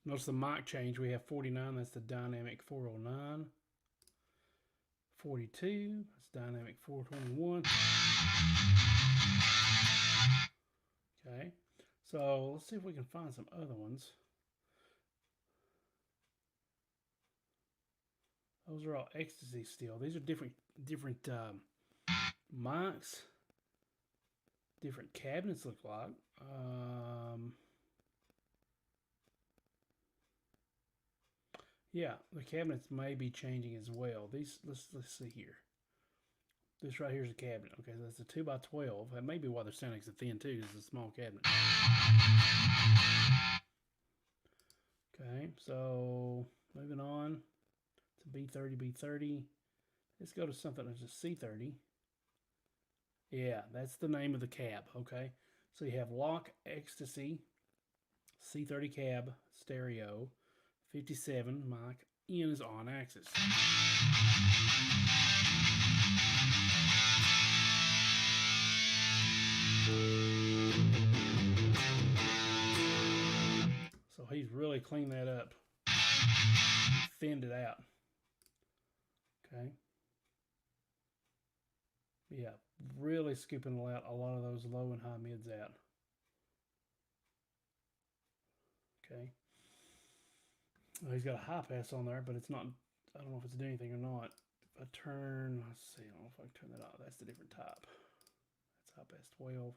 Notice the mic change. We have 49. That's the dynamic 409. 42. That's dynamic 421. Okay, so let's see if we can find some other ones. Those are all ecstasy still. These are different mics, different cabinets look like. Yeah, the cabinets may be changing as well. These, let's see here. This right here is a cabinet. Okay, so that's a 2x12. That may be why they're sounding so thin too. It's a small cabinet. Okay, so moving on to B30, B30. Let's go to something that's a C30. Yeah, that's the name of the cab. Okay, so you have Lock Ecstasy, C30 Cab Stereo, 57 mic. N is on axis. So he's really cleaned that up. He thinned it out. Okay. Yeah, really scooping a lot of those low and high mids out. Okay. Well, he's got a high pass on there, but it's not, I don't know if it's doing anything or not. If I turn, let's see, I don't know if I can turn that off. That's the different type. That's high pass 12.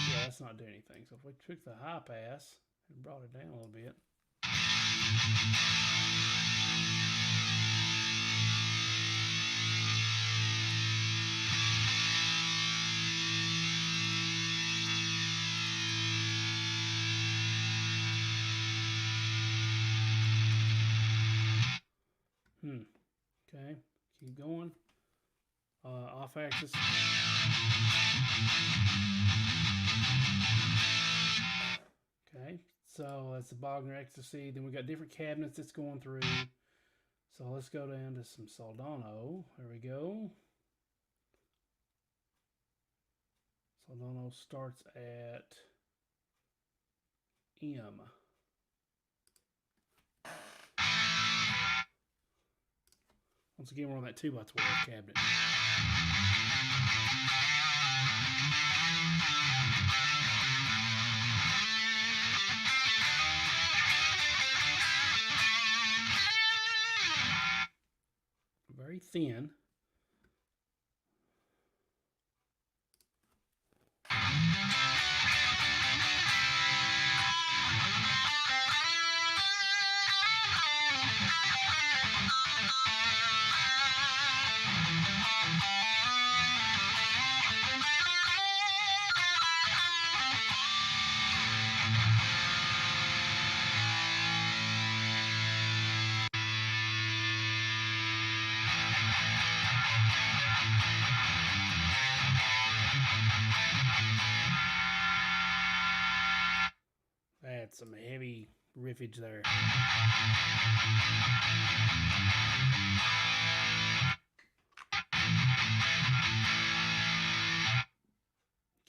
Yeah, that's not doing anything. So if we took the high pass and brought it down a little bit. Okay, keep going. Off axis. Okay, so that's the Bogner Ecstasy. Then we got different cabinets that's going through. So let's go down to some Soldano. There we go. Soldano starts at M. Once again, we're on that 2x12 cabinet. Very thin. That's some heavy riffage there.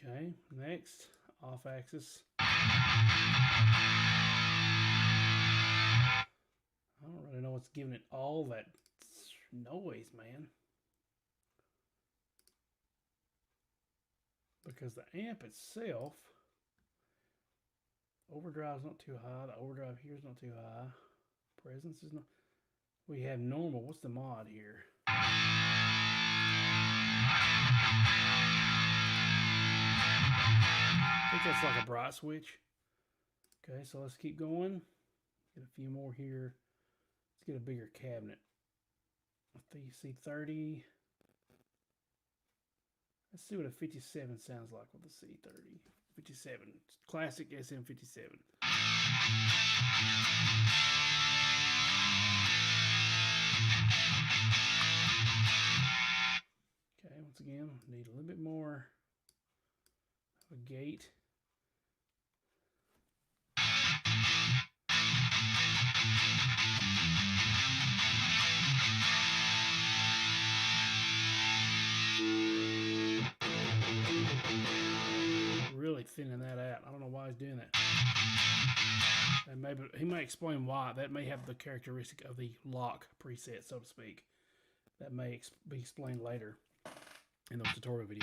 Okay, next, off axis. I don't really know what's giving it all that noise, man. Because the amp itself, overdrive is not too high. The overdrive here is not too high. Presence is not. We have normal. What's the mod here? I think that's like a bright switch. Okay, so let's keep going. Get a few more here. Let's get a bigger cabinet. The C30. Let's see what a 57 sounds like with the C30. 57. Classic SM57. Okay, once again, need a little bit more of a gate. Really thinning that out. I don't know why he's doing that. That And maybe he might explain why. That may have the characteristic of the lock preset, so to speak. That may be explained later in those tutorial videos.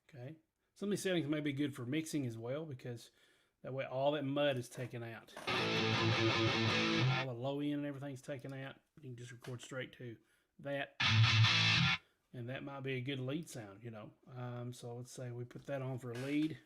Okay. Some of these settings may be good for mixing as well, because that way all that mud is taken out. All the low end and everything's taken out. You can just record straight to that. And that might be a good lead sound, you know. So let's say we put that on for a lead.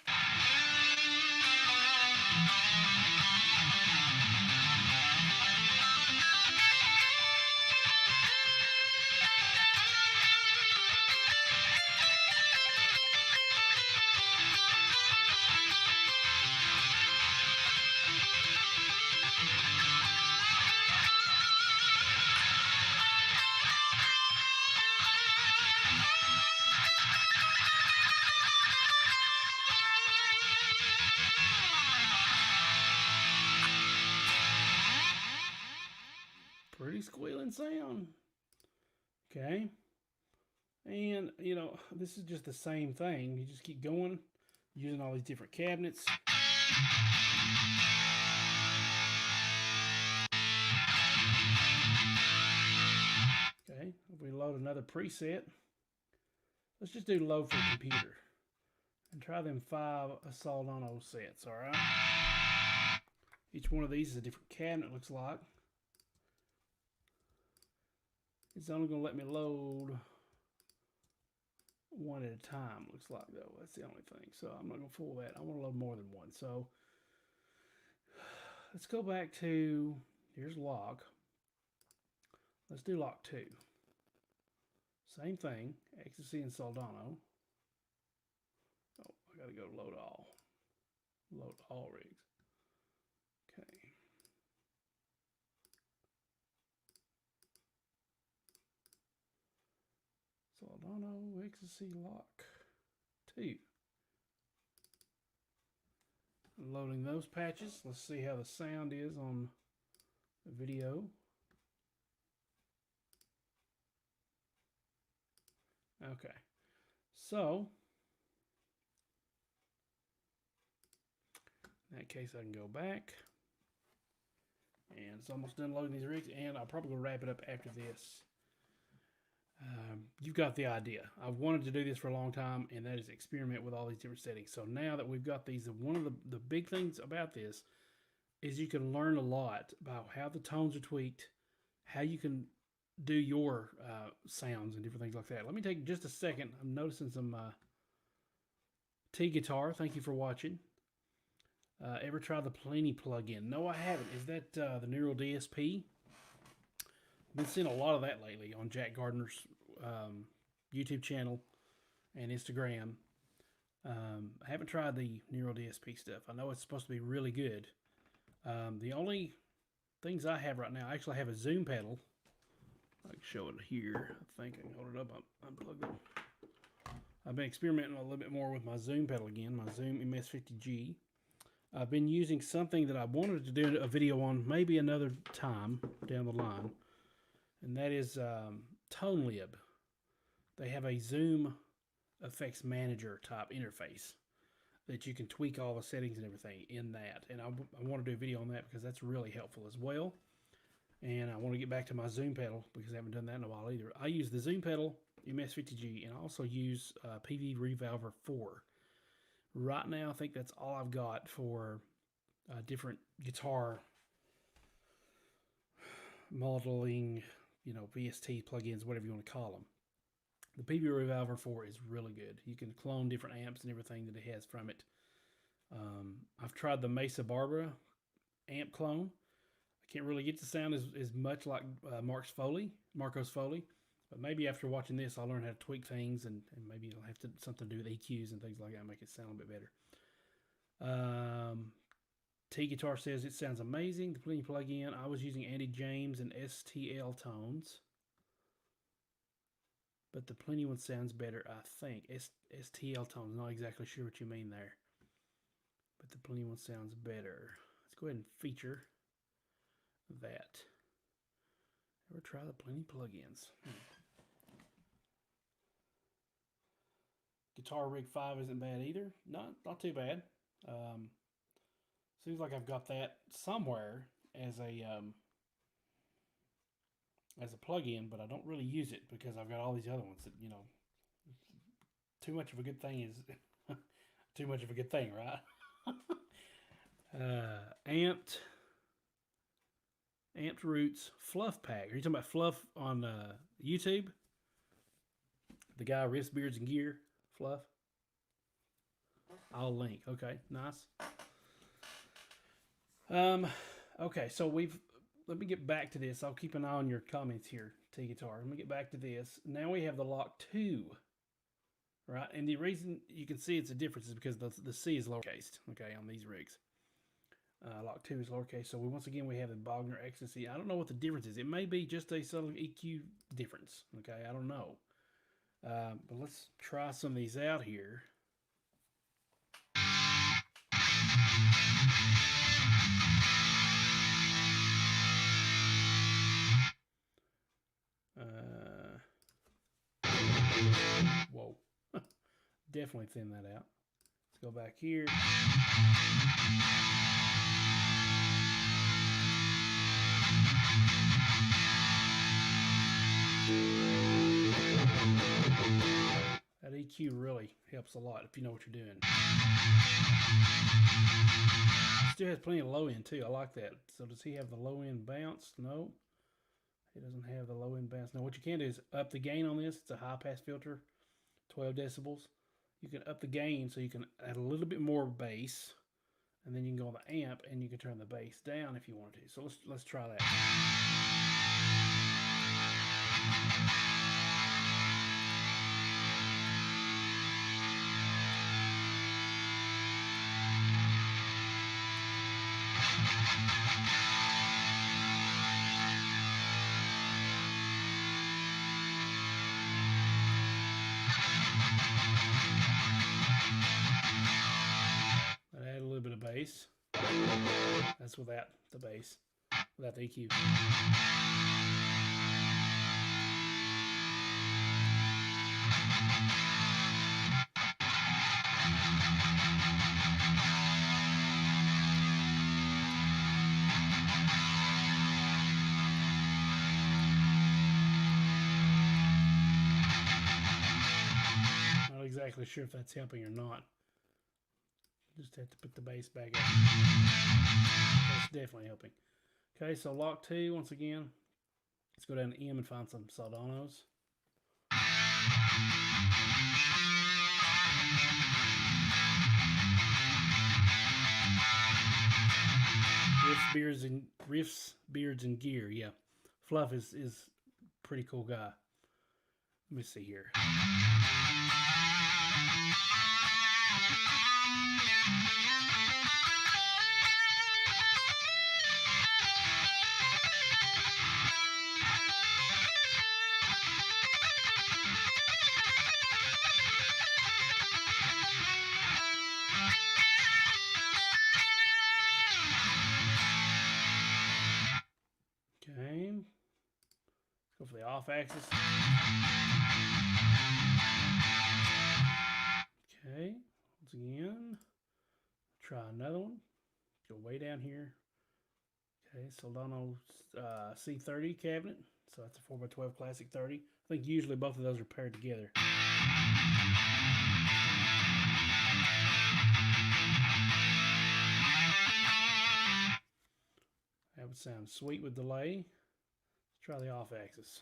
Pretty squealing sound. Okay. And, you know, this is just the same thing. You just keep going, using all these different cabinets. Okay, if we load another preset, let's just do load for computer. And try them 5 Soldano sets, alright? Each one of these is a different cabinet, looks like. It's only going to let me load one at a time, looks like, though. That's the only thing. So I'm not going to fool that. I want to load more than one. So let's go back to, here's lock. Let's do lock 2. Same thing, ecstasy and Soldano. Oh, I got to go load all. Load all rigs. Okay. Soldano, ecstasy, lock 2. Loading those patches. Let's see how the sound is on the video. Okay. So, in that case, I can go back. And it's almost done loading these rigs, and I'll probably wrap it up after this. You've got the idea. I've wanted to do this for a long time, and that is experiment with all these different settings. So now that we've got these, one of the big things about this is you can learn a lot about how the tones are tweaked, how you can do your sounds and different things like that. Let me take just a second. I'm noticing some T-Guitar. Thank you for watching. Ever try the Plini plugin? No, I haven't. Is that the Neural DSP? Been seeing a lot of that lately on Jack Gardner's YouTube channel and Instagram. I haven't tried the Neural DSP stuff. I know it's supposed to be really good. The only things I have right now, I actually have a zoom pedal. I can show it here. I think I can hold it up. Unplug it. I've been experimenting a little bit more with my zoom pedal again, my Zoom MS50G. I've been using something that I wanted to do a video on maybe another time down the line. And that is ToneLib. They have a Zoom Effects Manager type interface that you can tweak all the settings and everything in that. And I want to do a video on that because that's really helpful as well. And I want to get back to my Zoom pedal because I haven't done that in a while either. I use the Zoom pedal, MS50G, and I also use PV Revolver 4. Right now, I think that's all I've got for different guitar modeling, you know, VST plugins, whatever you want to call them. The PV Revolver 4 is really good. You can clone different amps and everything that it has from it. I've tried the Mesa Barbara amp clone. I can't really get the sound as much like Marcos Foley, but maybe after watching this, I'll learn how to tweak things, and maybe it'll have something to do with EQs and things like that, make it sound a bit better. T-Guitar says it sounds amazing. The Plini plugin. I was using Andy James and STL tones, but the Plini one sounds better, I think. STL tones. Not exactly sure what you mean there, but the Plini one sounds better. Let's go ahead and feature that. Ever try the Plini plugins? Guitar Rig 5 isn't bad either. Not too bad. Seems like I've got that somewhere as a plug-in, but I don't really use it because I've got all these other ones that, you know, too much of a good thing is too much of a good thing, right? Amped Roots Fluff Pack. Are you talking about Fluff on YouTube? The guy Riffs, Beards, and Gear Fluff? I'll link. Okay, nice. Okay, so let me get back to this. I'll keep an eye on your comments here, T-Guitar. Let me get back to this. Now we have the Lock 2, right? And the reason you can see it's a difference is because the C is lowercase, okay, on these rigs. Lock 2 is lowercase. So once again, we have the Bogner Ecstasy. I don't know what the difference is. It may be just a subtle EQ difference, okay? I don't know. But let's try some of these out here. Whoa. Definitely thin that out. Let's go back here. That EQ really helps a lot if you know what you're doing. Still has plenty of low end too. I like that. So does he have the low end bounce? No. He doesn't have the low end bounce. Now what you can do is up the gain on this. It's a high pass filter, 12 decibels. You can up the gain so you can add a little bit more bass, and then you can go on the amp and you can turn the bass down if you want to. So let's try that. Add a little bit of bass. That's without the bass, without the EQ. Not exactly sure if that's helping or not. Just have to put the bass back up. That's definitely helping. Okay, so Lock 2, once again. Let's go down to M and find some Soldanos. Riffs, Beards, and Gear. Yeah, Fluff is a pretty cool guy. Let me see here. Okay, let's go for the off axis. Okay, once again, try another one. Go way down here. Okay, Soldano C30 cabinet. So that's a 4x12 Classic 30. I think usually both of those are paired together. That would sound sweet with delay. Let's try the off axis.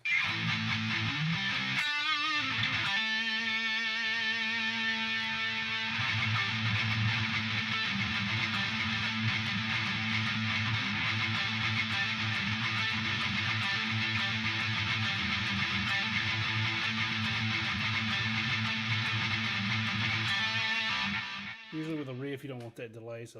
Usually with a riff, you don't want that delay, so.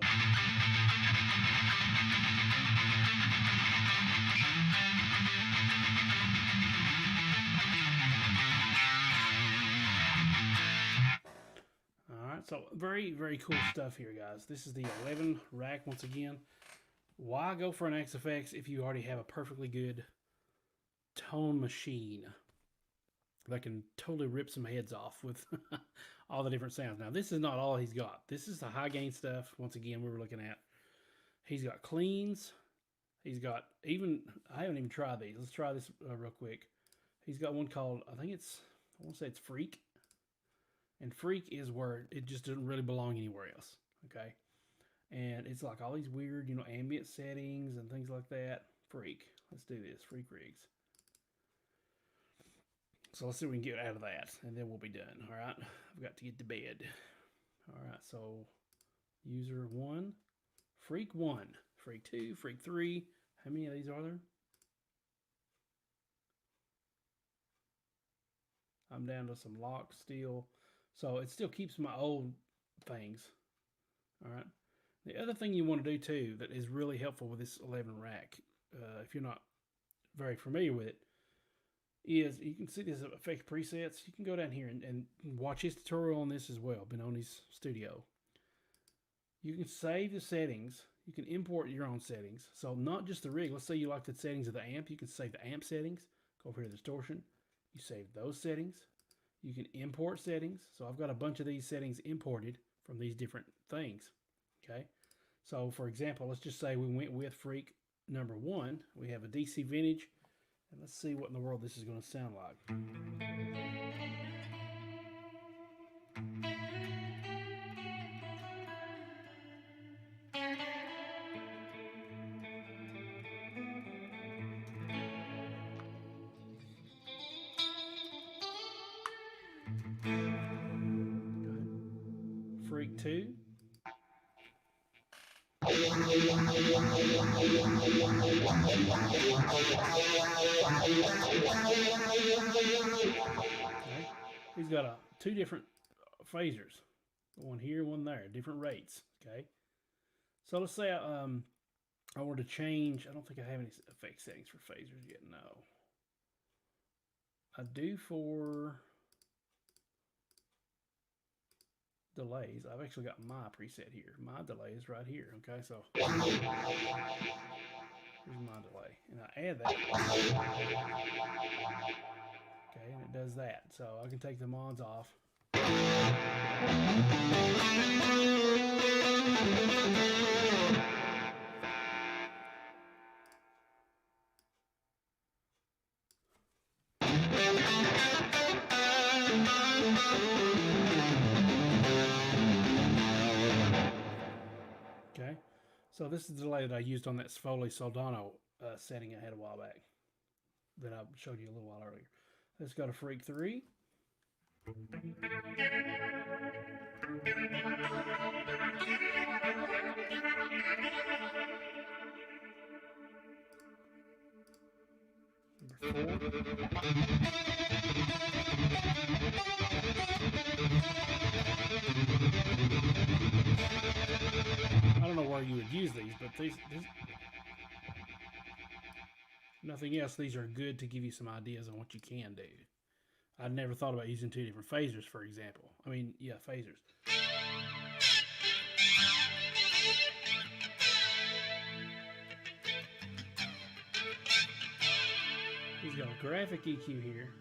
Alright, so very, very cool stuff here, guys. This is the 11 rack once again. Why go for an XFX if you already have a perfectly good tone machine? that can totally rip some heads off with all the different sounds. Now, this is not all he's got. This is the high gain stuff. Once again, we were looking at. He's got cleans. He's got even, I haven't even tried these. Let's try this real quick. He's got one called, I want to say it's Freak. And Freak is where it just doesn't really belong anywhere else. Okay. And it's like all these weird, ambient settings and things like that. Freak. Let's do this. Freak rigs. So let's see what we can get out of that, and then we'll be done. All right, I've got to get to bed. All right, so user 1, Freak 1, Freak 2, Freak 3. How many of these are there? I'm down to some lock still. So it still keeps my old things. All right. The other thing you want to do too that is really helpful with this 11 rack, if you're not very familiar with it, is you can see this effect presets. You can go down here and watch his tutorial on this as well, Benoni's Studio. You can save the settings. You can import your own settings. So not just the rig. Let's say you like the settings of the amp. You can save the amp settings. Go over here to Distortion. You save those settings. You can import settings. So I've got a bunch of these settings imported from these different things. Okay. So for example, let's just say we went with Freak number 1. We have a DC Vintage. And let's see what in the world this is going to sound like. Freak 2. Okay. He's got two different phasers, one here, one there, different rates. Okay, so let's say I wanted to change. I don't think I have any effect settings for phasers yet. No, I do for delays. I've actually got my preset here. My delay is right here. Okay, so here's my delay, and I add that. Okay, and it does that. So I can take the mods off. Okay, so this is the delay that I used on that Foley Soldano setting I had a while back that I showed you a little while earlier. Let's go to Freak 3. Number 4. I don't know where you would use these, but these nothing else, these are good to give you some ideas on what you can do. I'd never thought about using two different phasers, for example. I mean, yeah, phasers. He's got a graphic EQ here.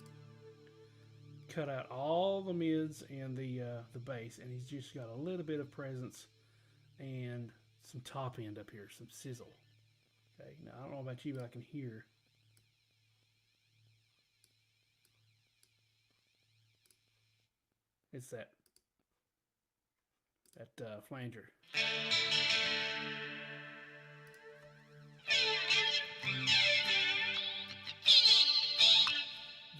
Cut out all the mids and the bass, and he's just got a little bit of presence and some top end up here, some sizzle. Okay, now I don't know about you, but I can hear. It's that flanger.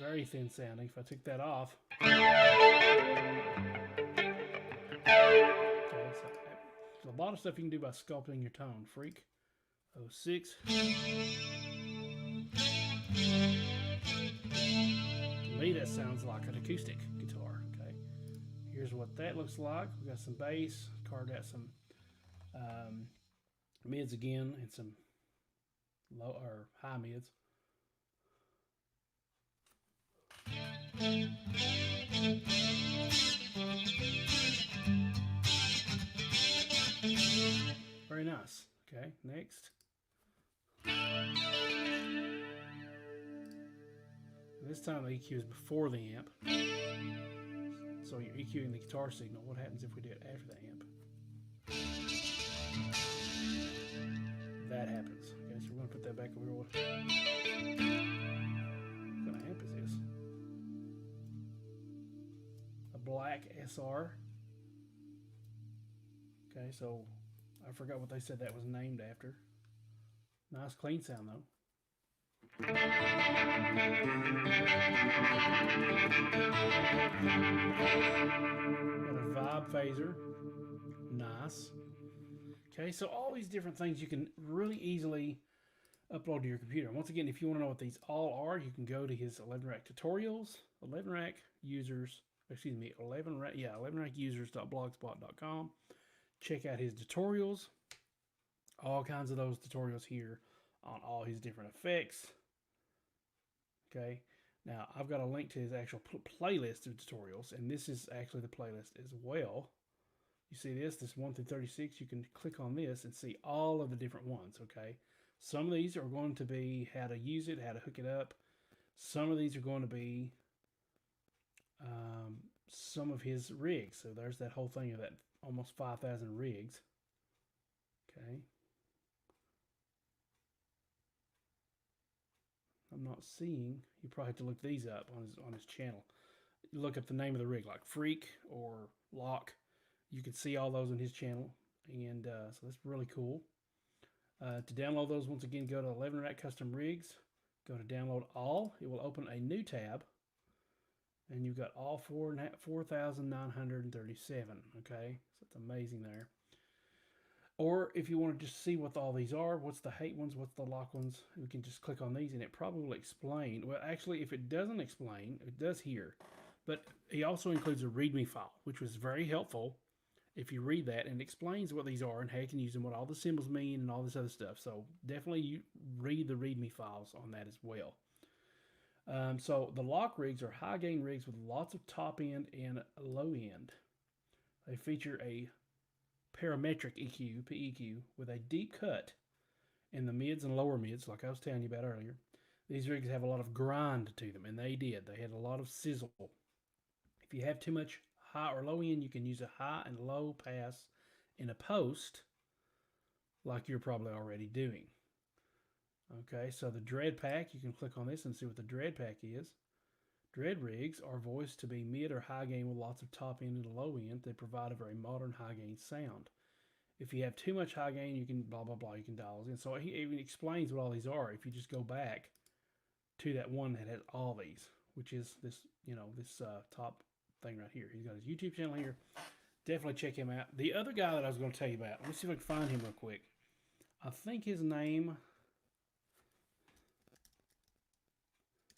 Very thin sounding. If I took that off. Okay, so there's a lot of stuff you can do by sculpting your tone. Freak 06. To me, that sounds like an acoustic guitar. Okay, here's what that looks like. We got some bass, carved out some mids again, and some low or high mids. Very nice. Okay, next. This this time the EQ is before the amp. So you're EQing the guitar signal. What happens if we do it after the amp? That happens. Okay, so we're going to put that back over here. What kind of amp is this? A black SR. Okay, so I forgot what they said that was named after. Nice clean sound though. Got a vibe phaser. Nice. Okay, so all these different things you can really easily upload to your computer. Once again, if you want to know what these all are, you can go to his 11rack tutorials, 11rack users, excuse me, 11rackusers.blogspot.com. Check out his tutorials. All kinds of those tutorials here on all his different effects. Okay, now I've got a link to his actual playlist of tutorials, and this is actually the playlist as well. You see this 1 through 36, you can click on this and see all of the different ones, okay? Some of these are going to be how to use it, how to hook it up. Some of these are going to be some of his rigs. So there's that whole thing of that almost 5,000 rigs. Okay. I'm not seeing. You probably have to look these up on his channel. You look up the name of the rig, like Freak or Lock. You can see all those on his channel, and so that's really cool. To download those, once again, go to 11rack Custom Rigs. Go to Download All. It will open a new tab, and you've got all 4,937. Okay, so it's amazing there. Or if you want to just see what all these are, what's the hate ones, what's the lock ones, you can just click on these and it probably will explain. Well, actually, if it doesn't explain, it does here. But he also includes a README file, which was very helpful if you read that, and it explains what these are and how you can use them, what all the symbols mean and all this other stuff. So definitely you read the README files on that as well. So the lock rigs are high gain rigs with lots of top end and low end. They feature a parametric EQ, PEQ, with a deep cut in the mids and lower mids, like I was telling you about earlier. These rigs have a lot of grind to them, and they did. They had a lot of sizzle. If you have too much high or low end, you can use a high and low pass in a post, like you're probably already doing. Okay, so the Dread Pack, you can click on this and see what the Dread Pack is. Dread rigs are voiced to be mid or high gain with lots of top end and low end. They provide a very modern high gain sound. If you have too much high gain, you can blah, blah, blah, you can dial those in. So he even explains what all these are if you just go back to that one that has all these, which is this, this top thing right here. He's got his YouTube channel here. Definitely check him out. The other guy that I was going to tell you about, let me see if I can find him real quick. I think his name,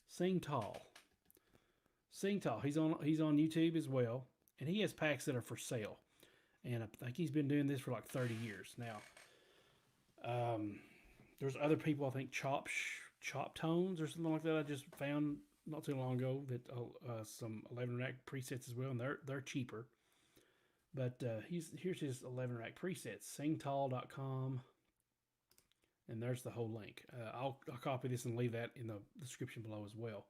Sing Tall. Sing Tall. He's on YouTube as well, and he has packs that are for sale. And I think he's been doing this for like 30 years now. There's other people, I think Chop Tones or something like that. I just found not too long ago that some 11rack presets as well, and they're cheaper. But here's his 11rack presets, singtall.com, and there's the whole link. I'll copy this and leave that in the description below as well.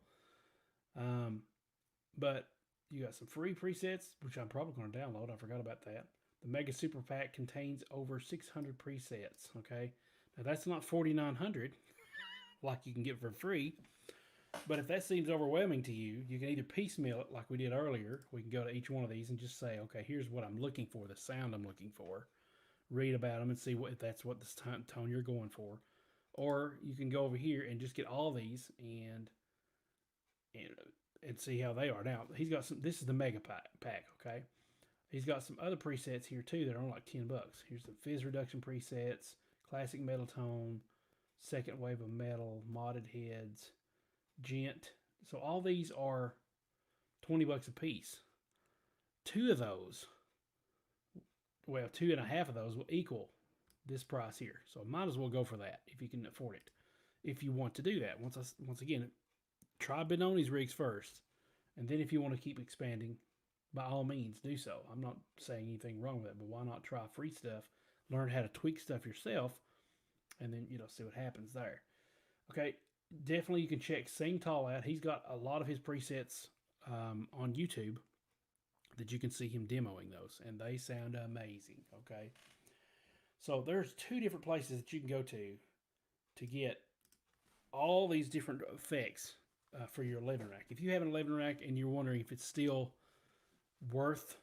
But you got some free presets, which I'm probably going to download. I forgot about that. The Mega Super Pack contains over 600 presets. Okay, now that's not 4,900 like you can get for free. But if that seems overwhelming to you, you can either piecemeal it like we did earlier. We can go to each one of these and just say, okay, here's what I'm looking for, the sound I'm looking for. Read about them and see if that's what this tone you're going for. Or you can go over here and just get all these and see how they are. Now, he's got some, this is the Mega Pack, okay? He's got some other presets here too that are only like $10. Here's the fizz reduction presets, classic metal tone, second wave of metal, modded heads, gent. So all these are $20 a piece. Two of those, well, 2.5 of those will equal this price here. So might as well go for that if you can afford it. If you want to do that, once again, try bidding on these rigs first, and then if you want to keep expanding, by all means do so. I'm not saying anything wrong with it, but why not try free stuff, learn how to tweak stuff yourself, and then see what happens there. Okay, definitely you can check Sing Tall out. He's got a lot of his presets on YouTube that you can see him demoing those, and they sound amazing. Okay, so there's 2 different places that you can go to get all these different effects for your 11 rack. If you have an 11 rack and you're wondering if it's still worth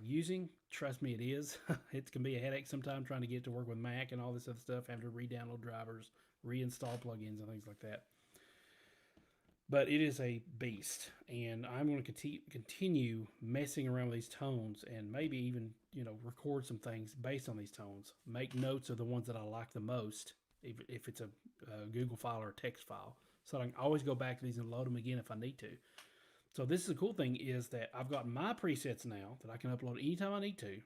using, trust me, it is. It can be a headache sometimes trying to get it to work with Mac and all this other stuff, having to re-download drivers, reinstall plugins, and things like that. But it is a beast, and I'm going to continue messing around with these tones, and maybe even record some things based on these tones. Make notes of the ones that I like the most, if it's a Google file or a text file, so I can always go back to these and load them again if I need to. So this is the cool thing, is that I've got my presets now that I can upload anytime I need to.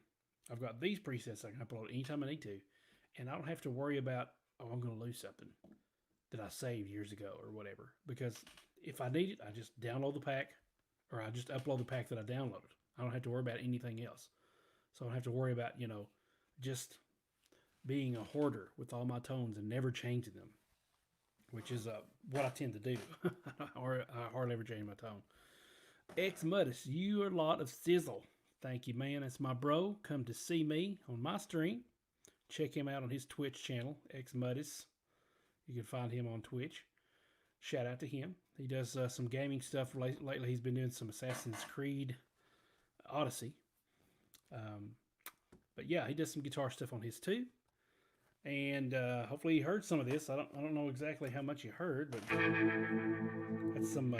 I've got these presets I can upload anytime I need to, and I don't have to worry about, oh, I'm going to lose something that I saved years ago or whatever, because if I need it, I just download the pack, or I just upload the pack that I downloaded. I don't have to worry about anything else. So I don't have to worry about, just being a hoarder with all my tones and never changing them, which is what I tend to do. I hardly ever change my tone. X Muddis, you are a lot of sizzle. Thank you, man. That's my bro. Come to see me on my stream. Check him out on his Twitch channel, X Muddis. You can find him on Twitch. Shout out to him. He does some gaming stuff lately. He's been doing some Assassin's Creed Odyssey. But yeah, he does some guitar stuff on his too. And hopefully you heard some of this. I don't know exactly how much you heard, but that's some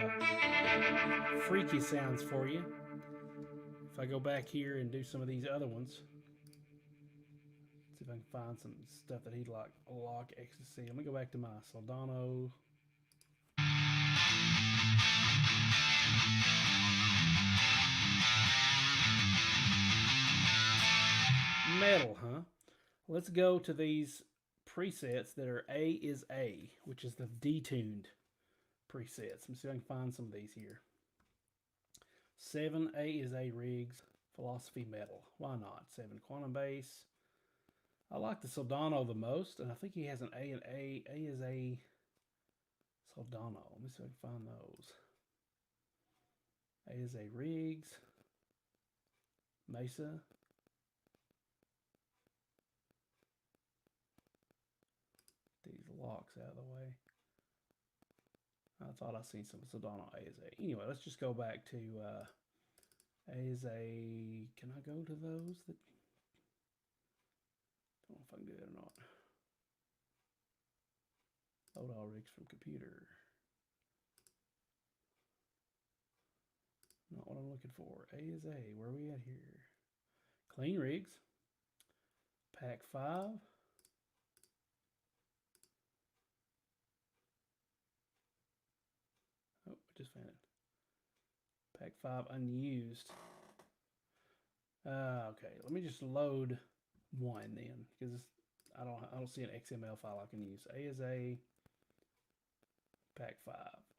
freaky sounds for you. If I go back here and do some of these other ones, see if I can find some stuff that he'd like. Lock Ecstasy. Let me go back to my Soldano. Metal, huh? Let's go to these presets that are A is A, which is the detuned presets. Let me see if I can find some of these here. 7 A is A rigs, Philosophy Metal. Why not? 7 Quantum Bass. I like the Soldano the most, and I think he has an A and A. A is A Soldano. Let me see if I can find those. A is A rigs, Mesa. These locks out of the way. I thought I seen some Soldano A is A. Anyway, let's just go back to A is A. Can I go to those? I don't know if I can do that or not. Load all rigs from computer. Not what I'm looking for. A is A. Where are we at here? Clean rigs. Pack 5. Oh, I just found it. Pack 5 unused. Okay, let me just load one then, because I don't see an XML file I can use. A is A. Pack 5.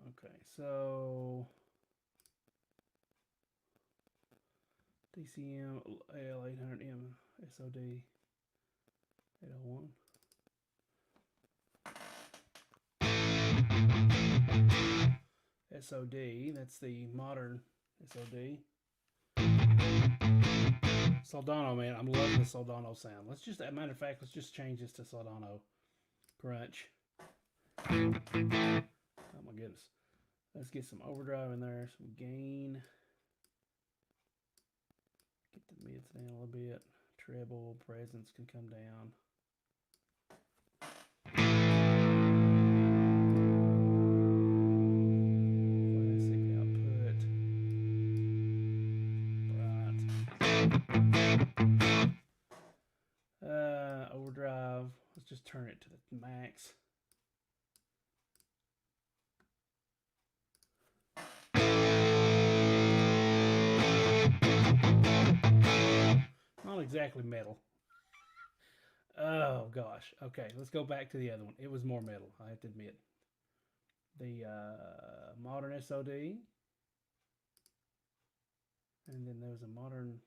Okay, so DCM AL800M SOD 801. SOD, that's the modern SOD. Soldano, man, I'm loving the Soldano sound. Let's just, as a matter of fact, let's just change this to Soldano Grunch. Oh my goodness. Let's get some overdrive in there, some gain. Get the mids down a little bit. Treble, presence can come down. Overdrive, let's just turn it to the max. Not exactly metal. Oh gosh. Okay, let's go back to the other one. It was more metal, I have to admit. The modern SOD. And then there was a modern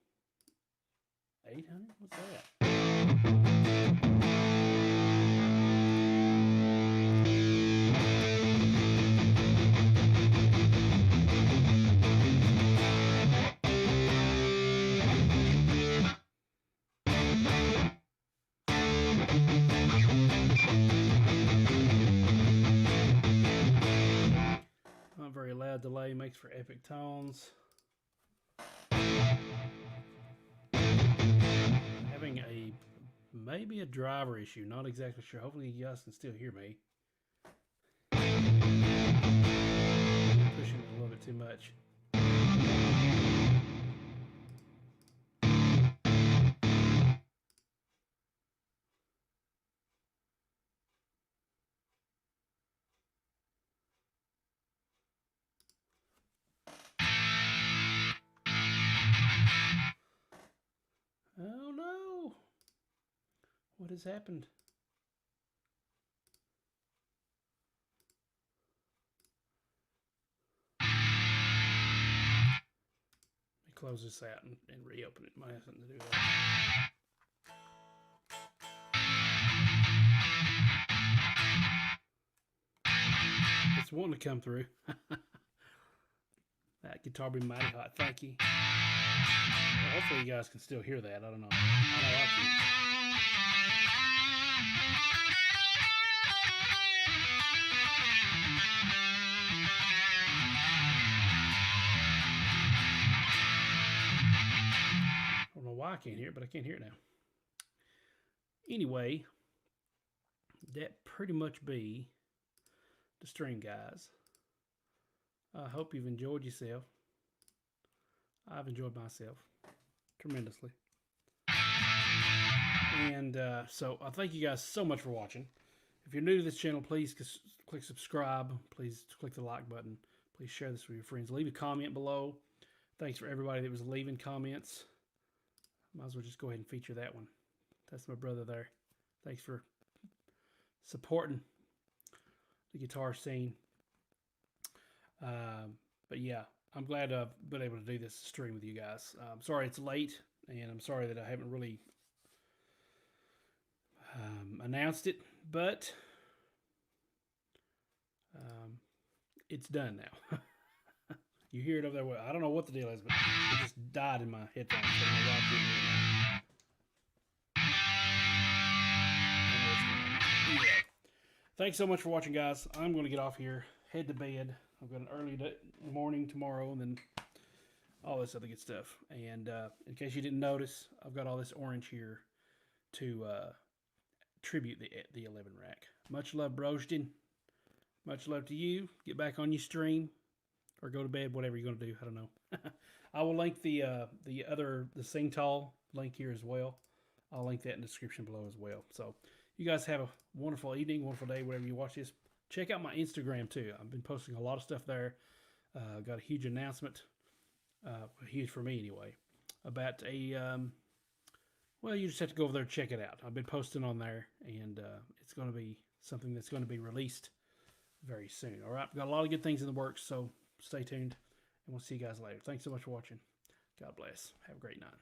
800? What's that? delay makes for epic tones. Having maybe a driver issue, not exactly sure. Hopefully you guys can still hear me. Pushing it a little bit too much. Oh no! What has happened? Let me close this out and reopen it. Might have something to do with that. It's wanting to come through. That guitar be mighty hot. Thank you. Well, hopefully you guys can still hear that. I don't know. I know I can. I don't know why I can't hear it, but I can't hear it now. Anyway, that pretty much be the stream, guys. I hope you've enjoyed yourself. I've enjoyed myself tremendously. And so I thank you guys so much for watching. If you're new to this channel, please click subscribe. Please click the like button. Please share this with your friends. Leave a comment below. Thanks for everybody that was leaving comments. Might as well just go ahead and feature that one. That's my brother there. Thanks for supporting the guitar scene. But yeah, I'm glad I've been able to do this stream with you guys. I'm sorry it's late, and I'm sorry that I haven't really announced it, but it's done now. You hear it over there. I don't know what the deal is, but it just died in my headphones. Thanks so much for watching, guys. I'm going to get off here, head to bed. I've got an early morning tomorrow, and then all this other good stuff. And in case you didn't notice, I've got all this orange here to tribute the 11 rack. Much love, Brosden. Much love to you. Get back on your stream or go to bed, whatever you're going to do. I don't know. I will link the Sing Tall link here as well. I'll link that in the description below as well. So you guys have a wonderful evening, wonderful day, whatever you watch this. Check out my Instagram too. I've been posting a lot of stuff there. Got a huge announcement, huge for me anyway, about a, well, you just have to go over there and check it out. I've been posting on there, and it's going to be something that's going to be released very soon. All right, got a lot of good things in the works, so stay tuned, and we'll see you guys later. Thanks so much for watching. God bless. Have a great night.